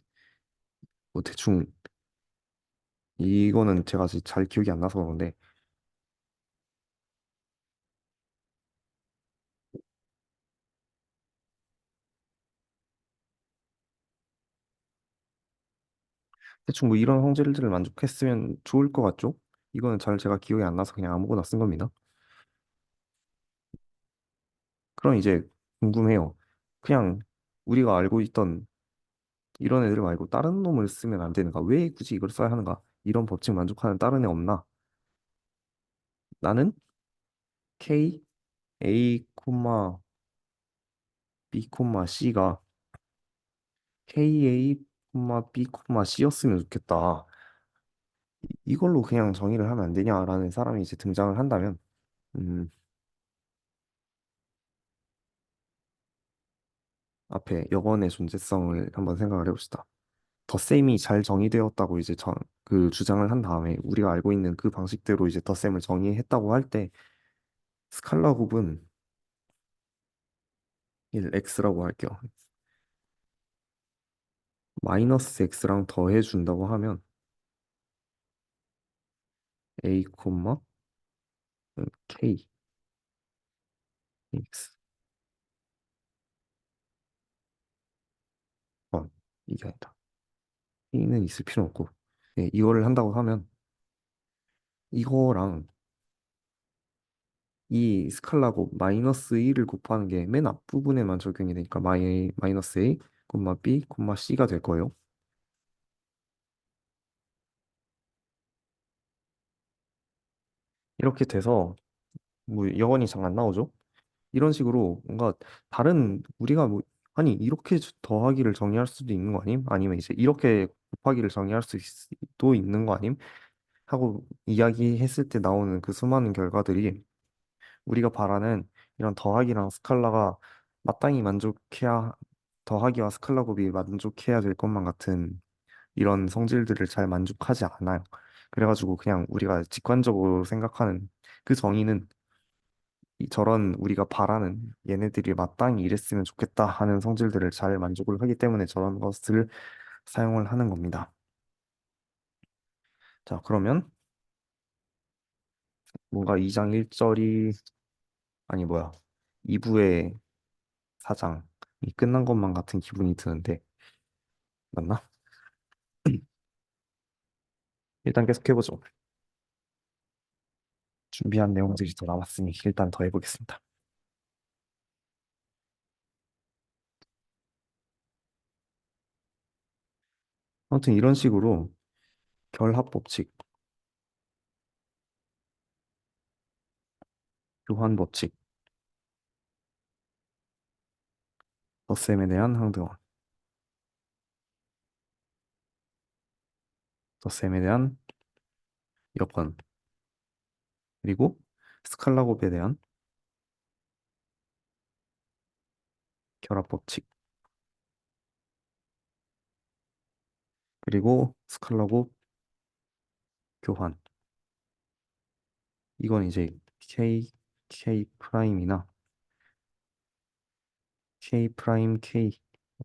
뭐 대충 이거는 제가 아직 잘 기억이 안 나서 그런데 대충 뭐 이런 성질들을 만족했으면 좋을 것 같죠? 이거는 잘 제가 기억이 안 나서 그냥 아무거나 쓴 겁니다. 그럼 이제 궁금해요. 그냥 우리가 알고 있던 이런 애들 말고 다른 놈을 쓰면 안 되는가? 왜 굳이 이걸 써야 하는가? 이런 법칙 만족하는 다른 애 없나? 나는 K, A, B, C가 K, A, B, C였으면 좋겠다. 이걸로 그냥 정의를 하면 안 되냐라는 사람이 이제 등장을 한다면, 음, 앞에 여건의 존재성을 한번 생각을 해봅시다. 덧셈이 잘 정의되었다고 이제 그 주장을 한 다음에 우리가 알고 있는 그 방식대로 이제 덧셈을 정의했다고 할 때 스칼라 곱은 1x라고 할게요. 마이너스 x랑 더해 준다고 하면 a, k, x 이게 아니다. k는 있을 필요 없고 예, 이거를 한다고 하면 이거랑 이 스칼라곱 마이너스 1을 곱하는 게 맨 앞부분에만 적용이 되니까 마이너스 a, b, c가 될 거예요. 이렇게 돼서 뭐 영원히 잘 안 나오죠. 이런 식으로 뭔가 다른 우리가 뭐 아니 이렇게 더하기를 정의할 수도 있는 거 아님? 아니면 이제 이렇게 곱하기를 정의할 수도 있는 거 아님? 하고 이야기했을 때 나오는 그 수많은 결과들이 우리가 바라는 이런 더하기랑 스칼라가 마땅히 만족해야 더하기와 스칼라 곱이 만족해야 될 것만 같은 이런 성질들을 잘 만족하지 않아요. 그래가지고 그냥 우리가 직관적으로 생각하는 그 정의는 저런 우리가 바라는 얘네들이 마땅히 이랬으면 좋겠다 하는 성질들을 잘 만족을 하기 때문에 저런 것을 사용을 하는 겁니다. 자, 그러면 뭔가 2장 1절이 아니 뭐야 2부의 4장이 끝난 것만 같은 기분이 드는데 맞나? 일단 계속해보죠. 준비한 내용들이 더 남았으니 일단 더 해보겠습니다. 아무튼 이런 식으로 결합 법칙, 교환 법칙, 덧셈에 대한 항등원, 덧셈에 대한 여건, 그리고 스칼라 곱에 대한 결합 법칙, 그리고 스칼라 곱 교환. 이건 이제 K 프라임이나 K 프라임 K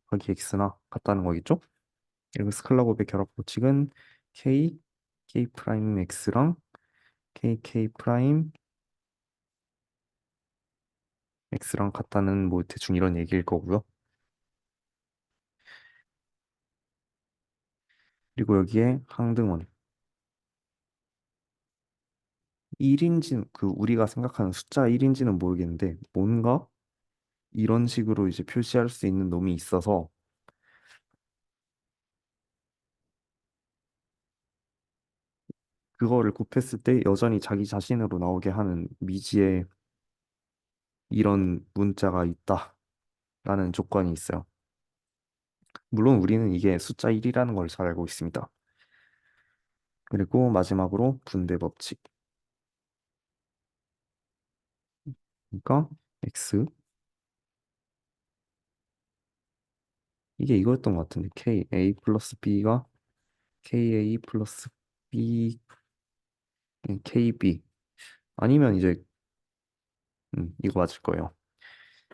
곱하기 X나 같다는 거겠죠? 그리고 스칼라 곱의 결합 법칙은 K 프라임 X랑 K 프라임 X랑 같다는 뭐 대충 이런 얘기일 거고요. 그리고 여기에 항등원. 1인지 그 우리가 생각하는 숫자 1인지는 모르겠는데 뭔가 이런 식으로 이제 표시할 수 있는 놈이 있어서 그거를 곱했을 때 여전히 자기 자신으로 나오게 하는 미지의 이런 문자가 있다라는 조건이 있어요. 물론 우리는 이게 숫자 1이라는 걸 잘 알고 있습니다. 그리고 마지막으로 분배 법칙. 그러니까 x 이게 이거였던 것 같은데 ka 플러스 b가 ka 플러스 b kb 아니면 이제 이거 맞을 거예요.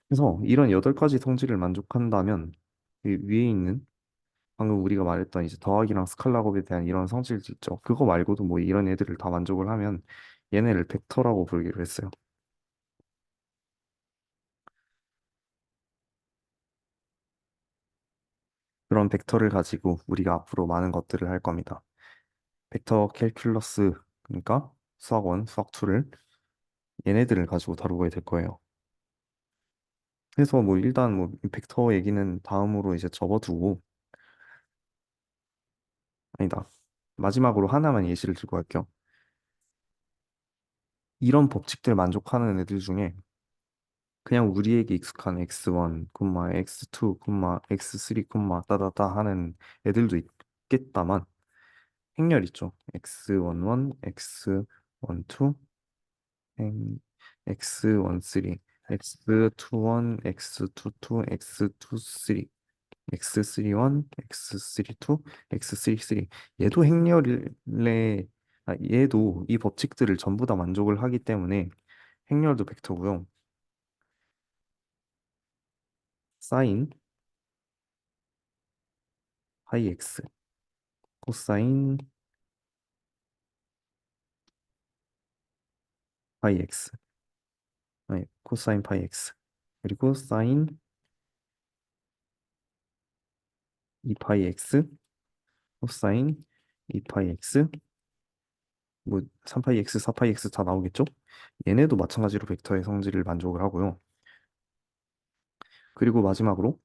그래서 이런 8가지 성질을 만족한다면 이 위에 있는 방금 우리가 말했던 이제 더하기랑 스칼라곱에 대한 이런 성질들 있죠. 그거 말고도 뭐 이런 애들을 다 만족을 하면 얘네를 벡터라고 부르기로 했어요. 그런 벡터를 가지고 우리가 앞으로 많은 것들을 할 겁니다. 벡터 캘큘러스, 그러니까 수학 1, 수학 2를 얘네들을 가지고 다루게 될 거예요. 그래서 뭐 일단 뭐 벡터 얘기는 다음으로 이제 접어두고, 아니다. 마지막으로 하나만 예시를 들고 할게요. 이런 법칙들 만족하는 애들 중에 그냥 우리에게 익숙한 x1, x2, x3, 따다다 하는 애들도 있겠다만 행렬 있죠. x11, x12, x13, x21, x22, x23, x31, x32, x33. 얘도 행렬에 얘도 이 법칙들을 전부 다 만족을 하기 때문에 행렬도 벡터고요. 사인 파이 x, 코사인 파이 x, 아니, 코사인 파이 x, 그리고 사인 2파이 x, 코사인 2파이 x, 뭐 3파이 x, 4파이 x 다 나오겠죠? 얘네도 마찬가지로 벡터의 성질을 만족을 하고요. 그리고 마지막으로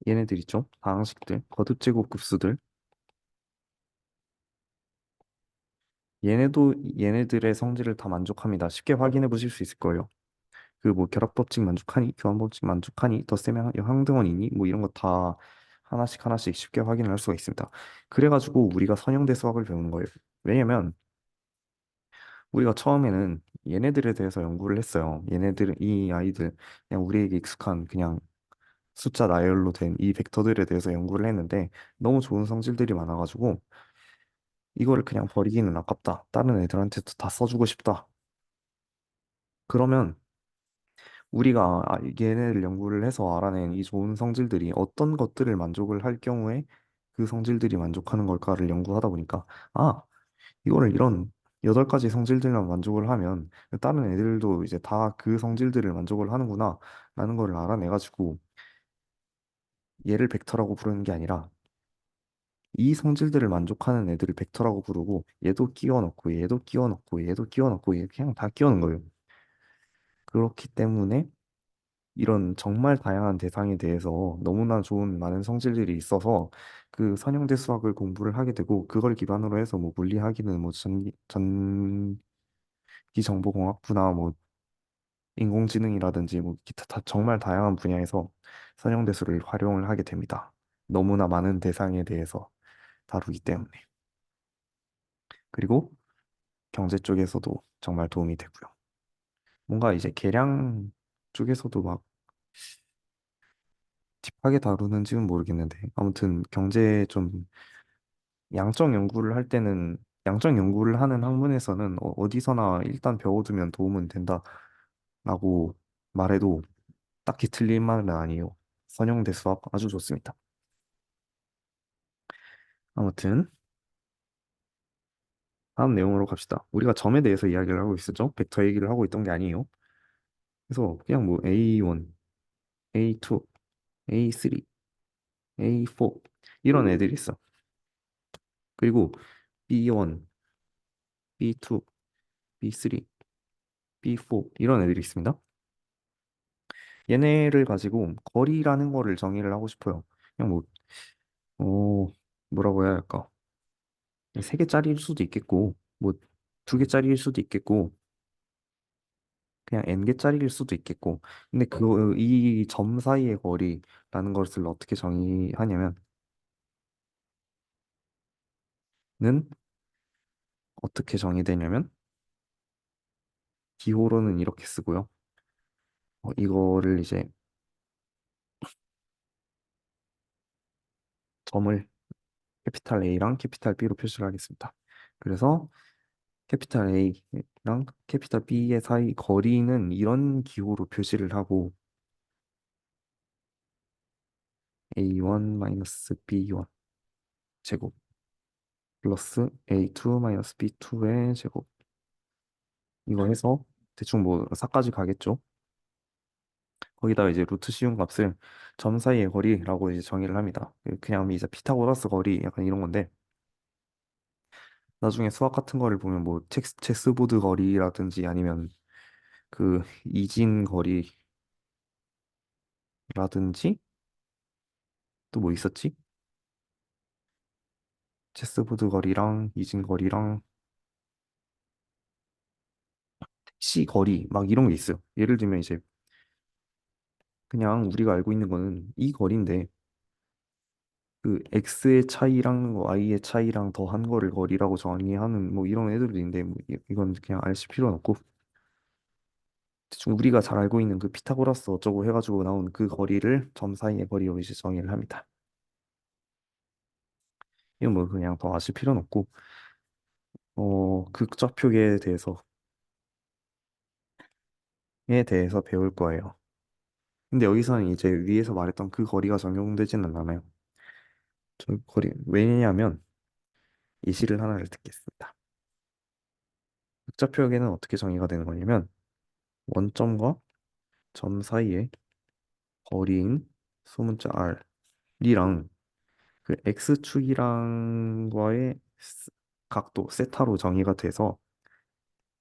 얘네들 있죠? 다항식들, 거듭제곱 급수들. 얘네도 얘네들의 성질을 다 만족합니다. 쉽게 확인해 보실 수 있을 거예요. 그 뭐 결합법칙 만족하니, 교환법칙 만족하니, 덧셈의 항등원이니, 뭐 이런 거 다 하나씩 하나씩 쉽게 확인을 할 수가 있습니다. 그래가지고 우리가 선형대 수학을 배우는 거예요. 왜냐면 우리가 처음에는 얘네들에 대해서 연구를 했어요. 얘네들, 이 아이들, 그냥 우리에게 익숙한 그냥 숫자 나열로 된 이 벡터들에 대해서 연구를 했는데 너무 좋은 성질들이 많아가지고 이거를 그냥 버리기는 아깝다. 다른 애들한테도 다 써주고 싶다. 그러면 우리가 얘네를 연구를 해서 알아낸 이 좋은 성질들이 어떤 것들을 만족을 할 경우에 그 성질들이 만족하는 걸까를 연구하다 보니까 아, 이거를 이런 8가지 성질들만 만족을 하면 다른 애들도 이제 다 그 성질들을 만족을 하는구나 라는 거를 알아내가지고 얘를 벡터라고 부르는 게 아니라 이 성질들을 만족하는 애들을 벡터라고 부르고 얘도 끼워 넣고 얘도 끼워 넣고 얘도 끼워 넣고 얘 그냥 다 끼워 넣은 거예요. 그렇기 때문에 이런 정말 다양한 대상에 대해서 너무나 좋은 많은 성질들이 있어서 그 선형대 수학을 공부를 하게 되고 그걸 기반으로 해서 뭐 물리학이든 뭐 전기정보공학부나 뭐 인공지능이라든지 뭐 기타 정말 다양한 분야에서 선형대수를 활용을 하게 됩니다. 너무나 많은 대상에 대해서 다루기 때문에. 그리고 경제 쪽에서도 정말 도움이 되고요. 뭔가 이제 계량 쪽에서도 막 딥하게 다루는지는 모르겠는데 아무튼 경제 좀 양적 연구를 할 때는 양적 연구를 하는 학문에서는 어디서나 일단 배워두면 도움은 된다라고 말해도 딱히 틀린 말은 아니에요. 선형대 수학 아주 좋습니다. 아무튼 다음 내용으로 갑시다. 우리가 점에 대해서 이야기를 하고 있었죠? 벡터 얘기를 하고 있던 게 아니에요. 그래서 그냥 뭐 A1, A2, A3, A4 이런 애들이 있어. 그리고 B1, B2, B3, B4 이런 애들이 있습니다. 얘네를 가지고 거리라는 거를 정의를 하고 싶어요. 그냥 뭐, 뭐라고 해야 할까? 3개짜리일 수도 있겠고, 뭐 2개짜리일 수도 있겠고, 그냥 n개짜리일 수도 있겠고. 근데 이 점 사이의 거리라는 것을 어떻게 정의하냐면, 는 어떻게 정의되냐면, 기호로는 이렇게 쓰고요. 이거를 이제 점을 캐피탈 A랑 캐피탈 B로 표시를 하겠습니다. 그래서 캐피탈 A랑 캐피탈 B의 사이 거리는 이런 기호로 표시를 하고 A1 마이너스 B1 제곱 플러스 A2 마이너스 B2의 제곱 이거 해서 대충 뭐 4까지 가겠죠. 거기다가 이제 루트 씌운 값을 점 사이의 거리라고 이제 정의를 합니다. 그냥 이제 피타고라스 거리 약간 이런 건데 나중에 수학 같은 거를 보면 뭐 체스보드 거리라든지 아니면 그 이진 거리라든지 또 뭐 있었지? 체스보드 거리랑 이진 거리랑 택시 거리 막 이런 게 있어요. 예를 들면 이제 그냥 우리가 알고 있는 거는 이 거리인데 그 x의 차이랑 y의 차이랑 더한 거를 거리라고 정의하는 뭐 이런 애들도 있는데 뭐 이건 그냥 알실 필요는 없고 대충 우리가 잘 알고 있는 그 피타고라스 어쩌고 해가지고 나온 그 거리를 점 사이의 거리로 이제 정의를 합니다. 이건 뭐 그냥 더 아실 필요는 없고 극좌표계에 대해서 배울 거예요. 근데 여기서는 이제 위에서 말했던 그 거리가 적용되지는 않아요. 저 거리 왜냐하면 예시를 하나를 듣겠습니다. 극좌표계는 어떻게 정의가 되는 거냐면 원점과 점 사이의 거리인 소문자 R이랑 그 X축이랑과의 각도 세타로 정의가 돼서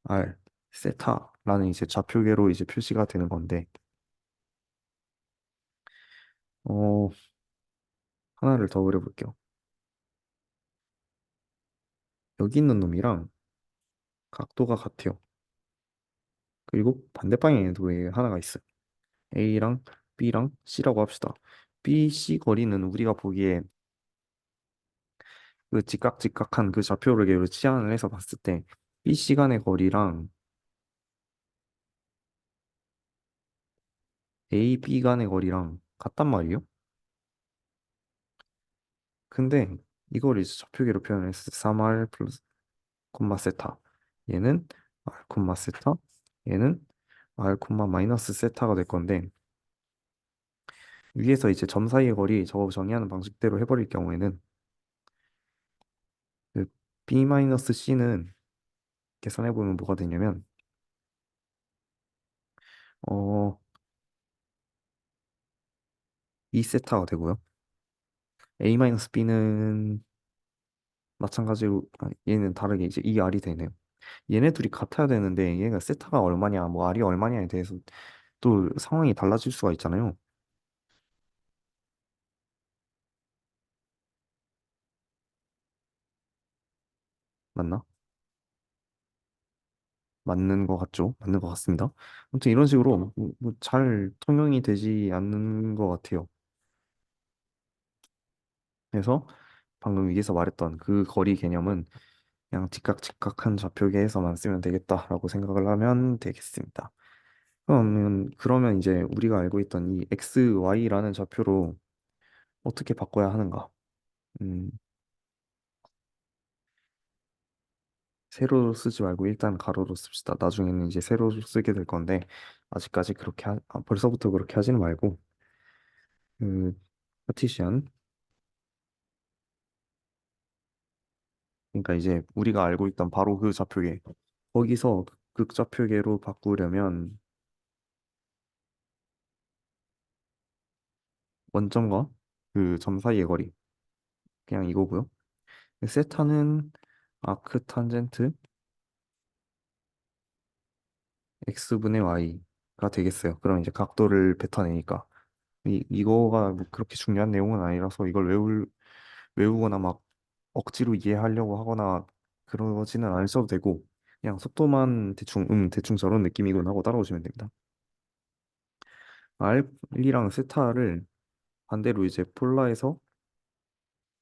R 세타라는 이제 좌표계로 이제 표시가 되는 건데 어 하나를 더 그려볼게요. 여기 있는 놈이랑 각도가 같아요. 그리고 반대 방향에도 왜 하나가 있어요. A랑 B랑 C라고 합시다. B, C 거리는 우리가 보기에 그 직각직각한 그 좌표를 치환을 해서 봤을 때 B, C 간의 거리랑 A, B 간의 거리랑 같단 말이에요. 근데 이걸 이제 좌표계로 표현했을 때 3R 플러스 콤마 세타 얘는 R 콤마 세타 얘는 R 콤마 마이너스 세타가 될 건데 위에서 이제 점 사이의 거리 저거 정의하는 방식대로 해버릴 경우에는 그 B 마이너스 C는 계산해보면 뭐가 되냐면 어 2세타가 되고요. A 마이너스 B는 마찬가지로 얘는 다르게 이제 2R이 되네요. 얘네 둘이 같아야 되는데 얘가 세타가 얼마냐 뭐 R이 얼마냐에 대해서 또 상황이 달라질 수가 있잖아요. 맞나? 맞는 것 같죠? 맞는 것 같습니다. 아무튼 이런 식으로 뭐잘 통용이 되지 않는 것 같아요. 그래서 방금 위에서 말했던 그 거리 개념은 그냥 직각직각한 좌표계에서만 쓰면 되겠다라고 생각을 하면 되겠습니다. 그러면 이제 우리가 알고 있던 이 x, y라는 좌표로 어떻게 바꿔야 하는가? 음, 세로로 쓰지 말고 일단 가로로 씁시다. 나중에는 이제 세로로 쓰게 될 건데 아직까지 벌써부터 그렇게 하지는 말고 그 파티션 그러니까 이제 우리가 알고 있던 바로 그 좌표계 거기서 극좌표계로 바꾸려면 원점과 그 점 사이의 거리 그냥 이거고요. 세타는 아크 탄젠트 x분의 y가 되겠어요. 그럼 이제 각도를 뱉어내니까 이거가 뭐 그렇게 중요한 내용은 아니라서 이걸 외우거나 막 억지로 이해하려고 하거나 그러지는 않으셔도 되고 그냥 속도만 대충 저런 느낌이구나 하고 따라오시면 됩니다. R이랑 세타를 반대로 이제 폴라에서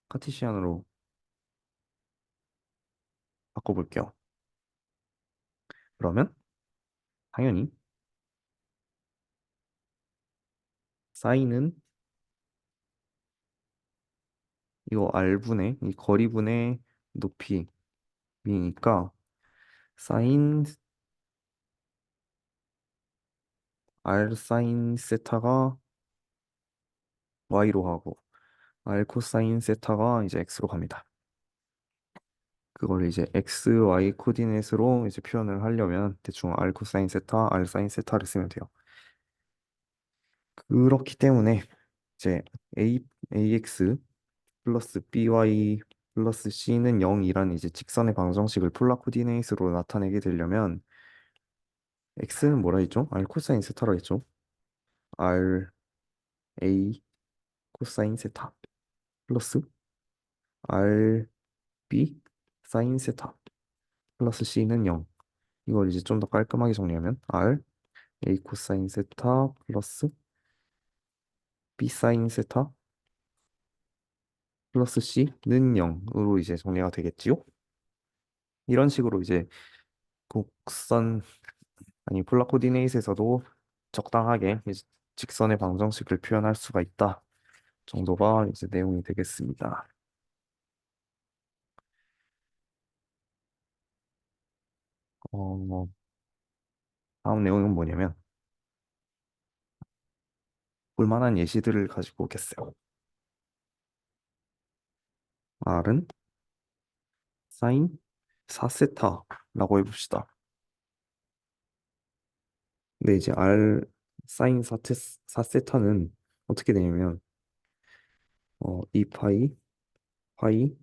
카티시안으로 바꿔볼게요. 그러면 당연히 사인은 이거 R분의 이 거리분의 높이니까 사인 R 사인 세타가 Y로 하고 R 코사인 세타가 이제 X로 갑니다. 그걸 이제 X, Y 코디네이트로 이제 표현을 하려면 대충 R 코사인 세타, R 사인 세타를 쓰면 돼요. 그렇기 때문에 이제 ax 플러스 by 플러스 c는 0이란 이제 직선의 방정식을 폴라 코디네이트로 나타내게 되려면 x는 뭐라 했죠? r 코사인 세타라 했죠? r a 코사인 세타 플러스 r b 사인 세타 플러스 c는 0. 이걸 이제 좀 더 깔끔하게 정리하면 r a 코사인 세타 플러스 b 사인 세타 플러스 c는 0으로 이제 정리가 되겠지요? 이런 식으로 이제 곡선 아니 폴라 코디네이트에서도 적당하게 이제 직선의 방정식을 표현할 수가 있다 정도가 이제 내용이 되겠습니다. 어, 다음 내용은 뭐냐면 볼만한 예시들을 가지고 오겠어요. R은 사인 4세타라고 해봅시다. 근데 이제 R 사인 4세타는 어떻게 되냐면 2파이 파이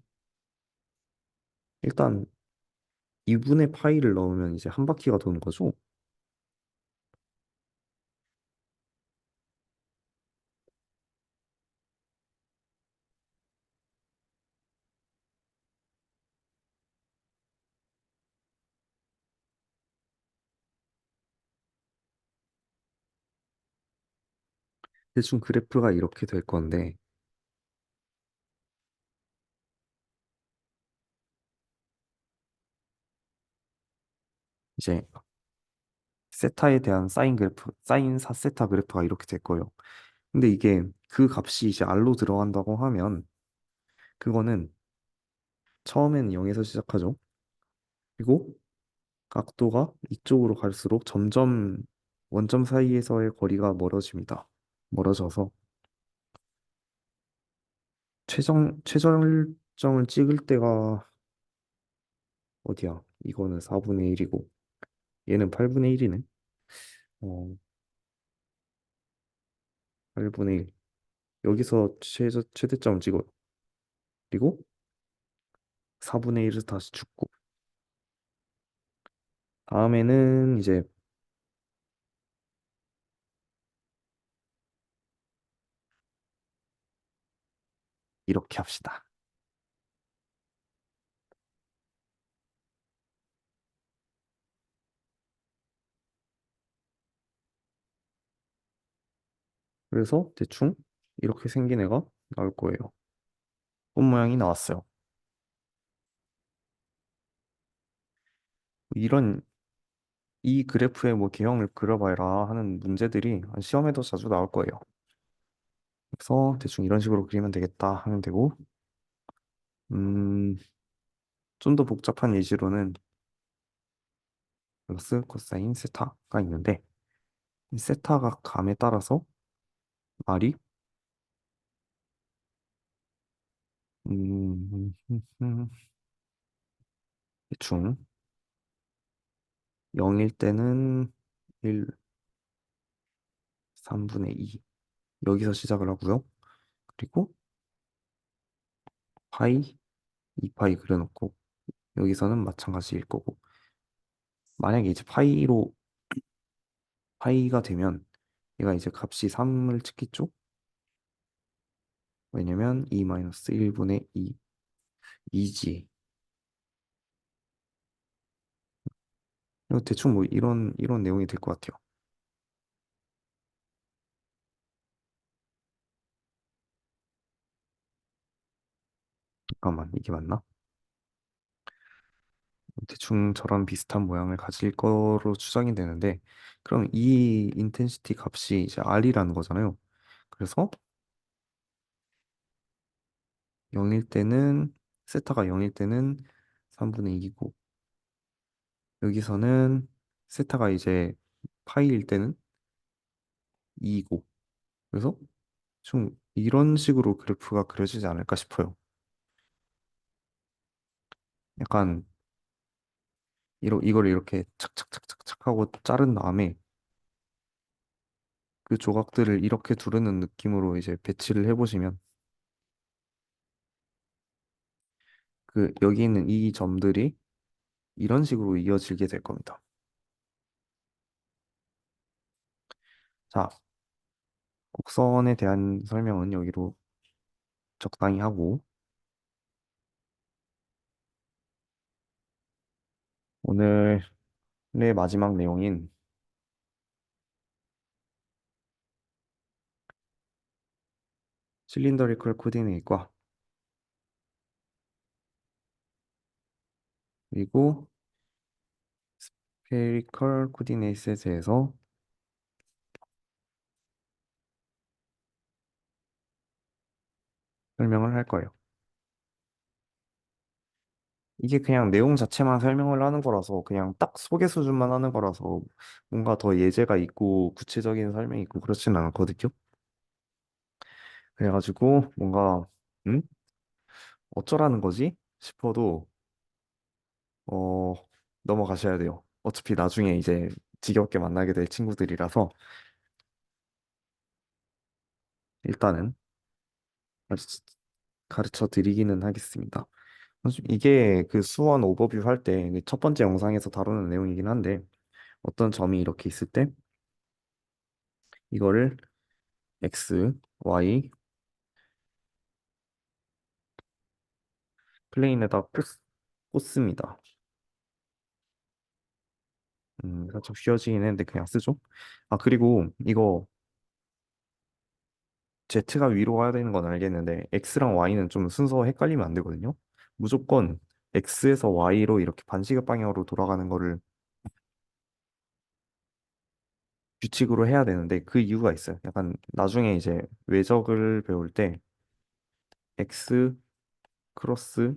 일단 2분의 파이를 넣으면 이제 한 바퀴가 도는 거죠. 대충 그래프가 이렇게 될 건데 이제 세타에 대한 사인 그래프, 사인 4세타 그래프가 이렇게 될 거예요. 근데 이게 그 값이 이제 R로 들어간다고 하면 그거는 처음에는 0에서 시작하죠. 그리고 각도가 이쪽으로 갈수록 점점 원점 사이에서의 거리가 멀어집니다. 멀어져서 최절정을 찍을 때가 어디야? 이거는 4분의 1이고 얘는 8분의 1이네. 8분의 1. 여기서 최대점을 찍어요. 그리고 4분의 1을 다시 줍고 다음에는 이제 이렇게 합시다. 그래서 대충 이렇게 생긴 애가 나올 거예요. 꽃 모양이 나왔어요. 이런 이 그래프의 뭐 개형을 그려봐라 하는 문제들이 시험에도 자주 나올 거예요. 그래서 대충 이런 식으로 그리면 되겠다 하면 되고, 음, 좀 더 복잡한 예시로는 플러스 코사인 세타가 있는데, 이 세타가 감에 따라서 말이 대충 0일 때는 1, 3분의 2 여기서 시작을 하고요. 그리고 파이, 2파이 그려놓고 여기서는 마찬가지일 거고 만약에 이제 파이가 되면 얘가 이제 값이 3을 찍겠죠? 왜냐면 2-1분의 2 2지. 이거 대충 뭐 이런 내용이 될 것 같아요. 잠깐만 이게 맞나? 대충 저런 비슷한 모양을 가질 거로 추정이 되는데 그럼 이 인텐시티 값이 이제 R이라는 거잖아요. 그래서 0일 때는 세타가 0일 때는 3분의 2고 여기서는 세타가 이제 파이일 때는 2고 그래서 좀 이런 식으로 그래프가 그려지지 않을까 싶어요. 약간 이걸 이렇게 착착착착착 하고 자른 다음에 그 조각들을 이렇게 두르는 느낌으로 이제 배치를 해보시면 그 여기 있는 이 점들이 이런 식으로 이어지게 될 겁니다. 자, 곡선에 대한 설명은 여기로 적당히 하고 오늘의 마지막 내용인 실린더리컬 코디네이트과 그리고 스페리컬 코디네이트에 대해서 설명을 할 거예요. 이게 그냥 내용 자체만 설명을 하는 거라서 그냥 딱 소개 수준만 하는 거라서 뭔가 더 예제가 있고 구체적인 설명이 있고 그렇지는 않거든요. 그래가지고 뭔가 음? 어쩌라는 거지? 싶어도 어 넘어가셔야 돼요. 어차피 나중에 이제 지겹게 만나게 될 친구들이라서 일단은 가르쳐, 가르쳐 드리기는 하겠습니다. 이게 그 수원 오버뷰 할 때 첫 번째 영상에서 다루는 내용이긴 한데 어떤 점이 이렇게 있을 때 이거를 x, y 플레인에다 꽂습니다. 살짝 휘어지긴 했는데 그냥 쓰죠. 아, 그리고 이거 Z가 위로 가야 되는 건 알겠는데 X랑 Y는 좀 순서 헷갈리면 안 되거든요. 무조건 X에서 Y로 이렇게 반시계 방향으로 돌아가는 거를 규칙으로 해야 되는데 그 이유가 있어요. 약간 나중에 이제 외적을 배울 때 X 크로스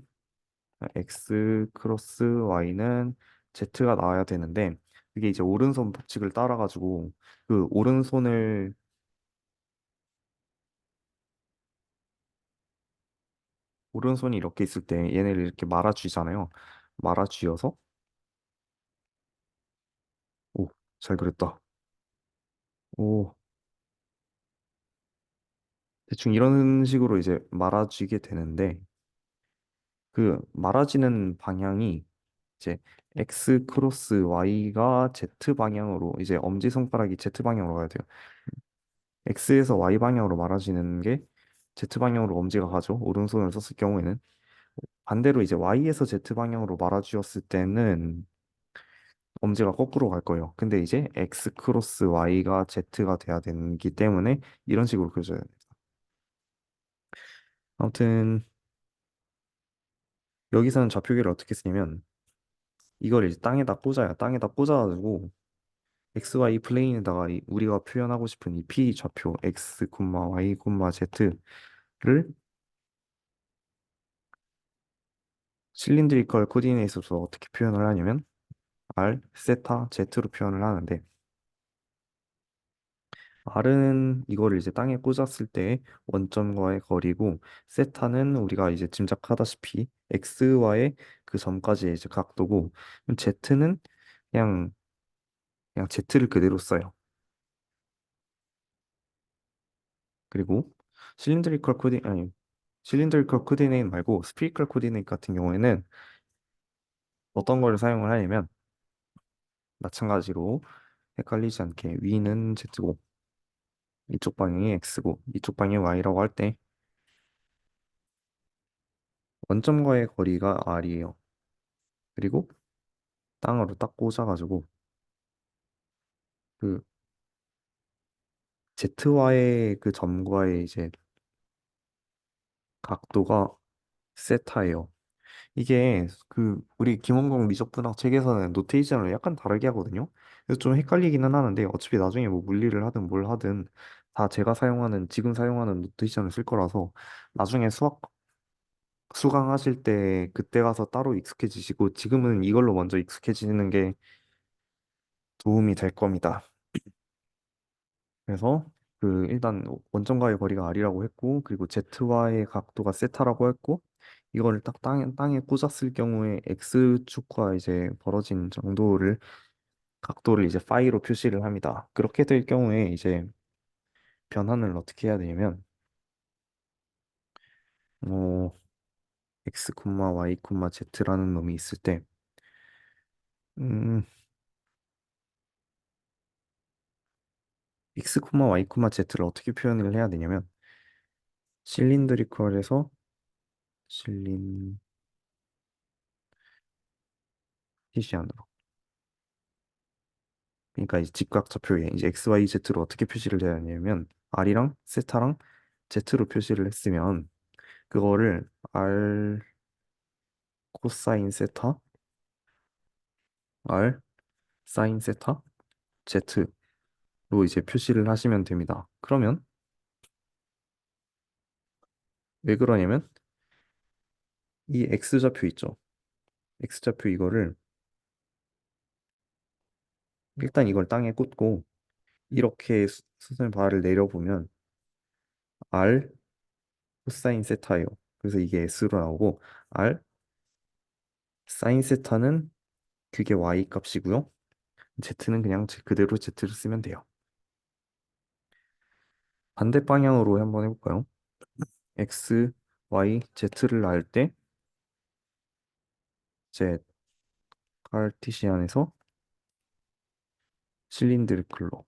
X 크로스 Y는 Z가 나와야 되는데 그게 이제 오른손 법칙을 따라가지고 그 오른손이 이렇게 있을 때 얘네를 이렇게 말아쥐잖아요. 말아쥐어서 오, 잘 그렸다. 오, 대충 이런 식으로 이제 말아쥐게 되는데 그 말아지는 방향이 이제 X 크로스 Y가 Z 방향으로 이제 엄지손가락이 Z 방향으로 가야 돼요. X에서 Y 방향으로 말아지는 게 Z 방향으로 엄지가 가죠. 오른손을 썼을 경우에는 반대로 이제 Y에서 Z 방향으로 말아쥐었을 때는 엄지가 거꾸로 갈 거예요. 근데 이제 X 크로스 Y가 Z가 돼야 되기 때문에 이런 식으로 그려져야 돼요. 아무튼 여기서는 좌표기를 어떻게 쓰냐면 이걸 이제 땅에다 꽂아요. 땅에다 꽂아가지고 XY 플레인에다가 우리가 표현하고 싶은 이 P 좌표 X, Y, Z를 실린드리컬 코디네이트로 어떻게 표현을 하냐면 R, 세타, Z로 표현을 하는데 R은 이거를 이제 땅에 꽂았을 때 원점과의 거리고 세타는 우리가 이제 짐작하다시피 X와의 그 점까지의 이제 각도고 Z는 그냥 Z를 그대로 써요. 그리고 실린드리컬 코디 아니 실린드리컬 코디네이트 말고 스피리컬 코디네이트 같은 경우에는 어떤 거를 사용을 하냐면 마찬가지로 헷갈리지 않게 위는 Z고 이쪽 방향이 X고 이쪽 방향이 Y라고 할 때 원점과의 거리가 R이에요. 그리고 땅으로 딱 꽂아가지고 그 Z와의 그 점과의 이제 각도가 세타예요. 이게 그 우리 김원공 미적분학 책에서는 노테이션을 약간 다르게 하거든요. 그래서 좀 헷갈리기는 하는데 어차피 나중에 뭐 물리를 하든 뭘 하든 다 제가 사용하는 지금 사용하는 노테이션을 쓸 거라서 나중에 수학 수강하실 때 그때 가서 따로 익숙해지시고 지금은 이걸로 먼저 익숙해지는 게 도움이 될 겁니다. 그래서 그 일단 원점과의 거리가 R이라고 했고 그리고 Z와의 각도가 세타라고 했고 이거를 딱 땅에 꽂았을 경우에 X축과 이제 벌어진 정도를 각도를 이제 파이로 표시를 합니다. 그렇게 될 경우에 이제 변환을 어떻게 해야 되냐면 어, x, y, z라는 놈이 있을 때 x, y, z를 어떻게 표현을 해야 되냐면 실린드리컬에서 실린티시안으로 그러니까 이 직각좌표에 이제 x, y, z로 어떻게 표시를 해야 되냐면 r이랑 세타랑 z로 표시를 했으면 그거를 r 코사인 세타 r 사인 세타 z로 이제 표시를 하시면 됩니다. 그러면 왜 그러냐면 이 x좌표 있죠. x좌표 이거를 일단 이걸 땅에 꽂고 이렇게 수순 바를 내려보면 r 코사인 세타예요. 그래서 이게 s로 나오고 r 사인 세타는 그게 y 값이고요. z는 그냥 그대로 z를 쓰면 돼요. 반대 방향으로 한번 해볼까요? x, y, z를 알 때 z 카르티시안에서 실린드리클로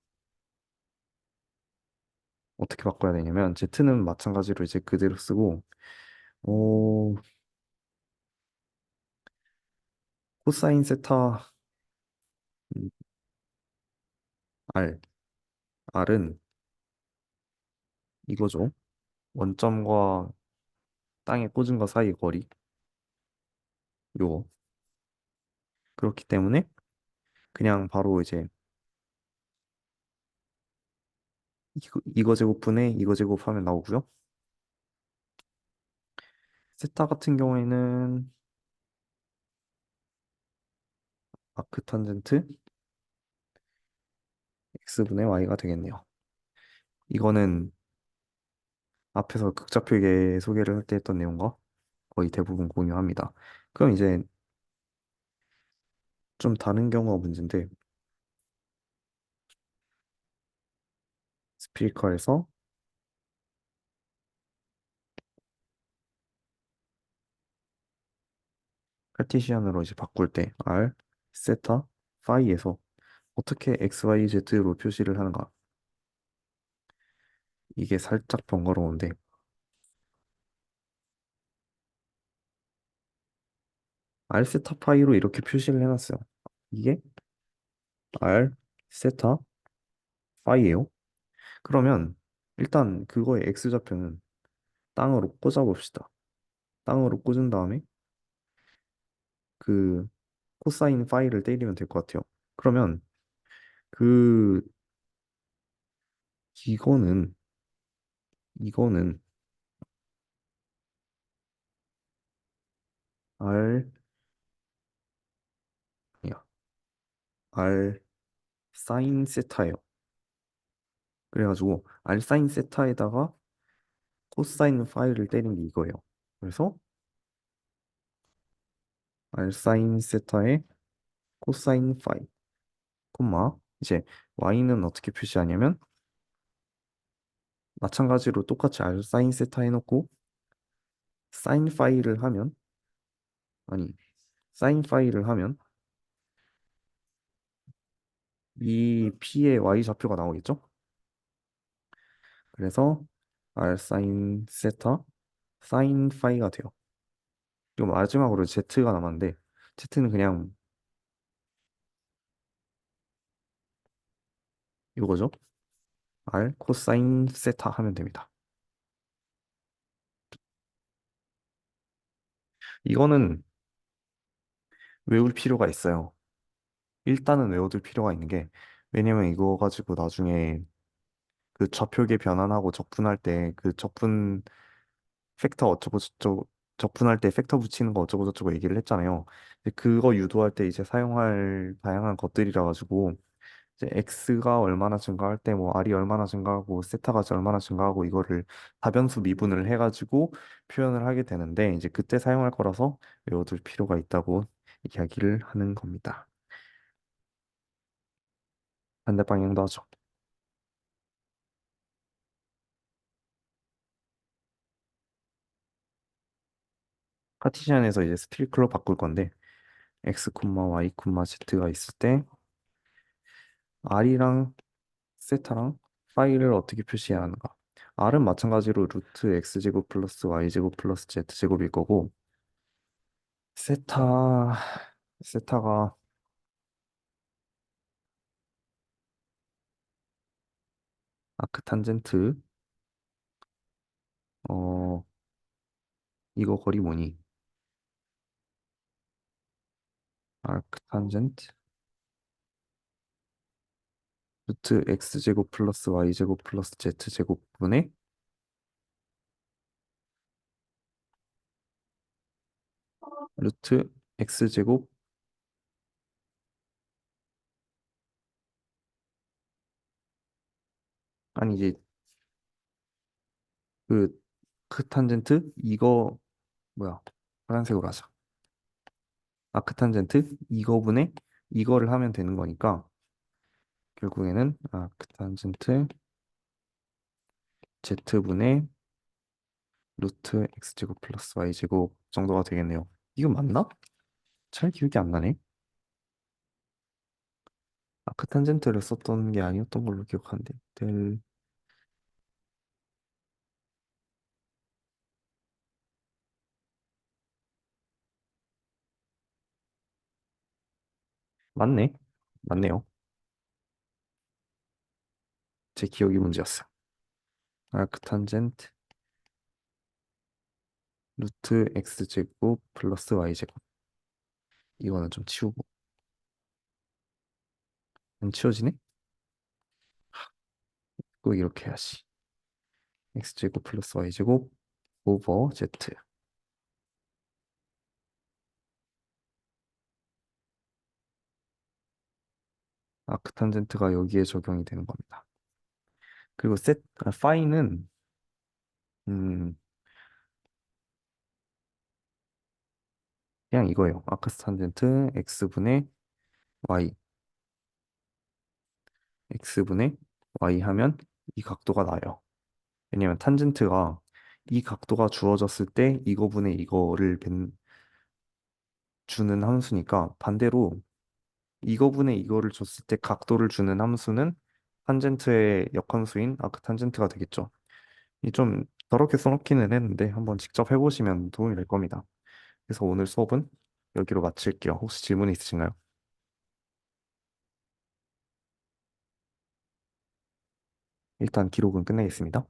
어떻게 바꿔야 되냐면 z는 마찬가지로 이제 그대로 쓰고 오, 코사인 세타 음, r r은 이거죠. 원점과 땅에 꽂은 거 사이 거리 요거 그렇기 때문에 그냥 바로 이제 이거 제곱분에 이거 제곱하면 나오고요. 세타 같은 경우에는 아크탄젠트 x분의 y가 되겠네요. 이거는 앞에서 극좌표계 소개를 할 때 했던 내용과 거의 대부분 공유합니다. 그럼 이제 좀 다른 경우가 문제인데 스피리컬에서 카르티시안으로 이제 바꿀 때 r, 세타, 파이에서 어떻게 x, y, z로 표시를 하는가? 이게 살짝 번거로운데 r 세타 파이로 이렇게 표시를 해놨어요. 이게 r 세타 파이예요. 그러면 일단 그거의 x좌표는 땅으로 꽂아봅시다. 땅으로 꽂은 다음에 그 코사인 파이를 때리면 될 것 같아요. 그러면 그 이거는 이거는 r 아니야 r 사인 세타예요. 그래가지고 r 사인 세타에다가 코사인 파이를 때린 게 이거예요. 그래서 r 사인 세타에 코사인 파이 콤마 이제 y는 어떻게 표시하냐면 마찬가지로 똑같이 r 사인 세타 해놓고 사인 파이를 하면 아니 사인 파이를 하면 이 P의 Y 좌표가 나오겠죠? 그래서 R 사인 세타 사인 파이가 돼요. 그리고 마지막으로 Z가 남았는데 Z는 그냥 이거죠. R 코사인 세타 하면 됩니다. 이거는 외울 필요가 있어요. 일단은 외워둘 필요가 있는 게 왜냐면 이거 가지고 나중에 그 좌표계 변환하고 적분할 때 그 적분 팩터 어쩌고 저쩌고 적분할 때 팩터 붙이는 거 어쩌고 저쩌고 얘기를 했잖아요. 근데 그거 유도할 때 이제 사용할 다양한 것들이라 가지고 이제 x가 얼마나 증가할 때 뭐 r이 얼마나 증가하고 세타가 얼마나 증가하고 이거를 다변수 미분을 해가지고 표현을 하게 되는데 이제 그때 사용할 거라서 외워둘 필요가 있다고 이야기를 하는 겁니다. 반대 방향도 하죠. 카티시안에서 이제 스틸클로 바꿀 건데 x, y, z가 있을 때 r이랑 세타랑 파이를 어떻게 표시해야 하는가? r은 마찬가지로 루트 x제곱 플러스 y제곱 플러스 z제곱일 거고 세타 세타가 아크탄젠트 어 이거 거리 뭐니? 아크탄젠트 루트 x제곱 플러스 y제곱 플러스 z제곱분의 루트 x제곱 아니 이제 그 크탄젠트 이거 뭐야 파란색으로 하자. 아크탄젠트 이거분의 이거를 하면 되는 거니까 결국에는 아크탄젠트 z분의 루트 x제곱 플러스 y제곱 정도가 되겠네요. 이거 맞나? 잘 기억이 안 나네. 아크탄젠트를 썼던 게 아니었던 걸로 기억하는데 맞네. 맞네요. 제 기억이 문제였어요. 아크탄젠트 루트 x제곱 플러스 y제곱 이거는 좀 치우고 안 치워지네? 꼭 이렇게 해야지. x제곱 플러스 y제곱 오버 z 아크탄젠트가 여기에 적용이 되는 겁니다. 그리고 파이는 음, 그냥 이거예요. 아크탄젠트 x분의 y x분의 y 하면 이 각도가 나요. 왜냐면 탄젠트가 이 각도가 주어졌을 때 이거분의 이거를 주는 함수니까 반대로 이거분의 이거를 줬을 때 각도를 주는 함수는 탄젠트의 역함수인 아크탄젠트가 되겠죠. 이 좀 더럽게 써놓기는 했는데 한번 직접 해보시면 도움이 될 겁니다. 그래서 오늘 수업은 여기로 마칠게요. 혹시 질문 있으신가요? 일단 기록은 끝내겠습니다.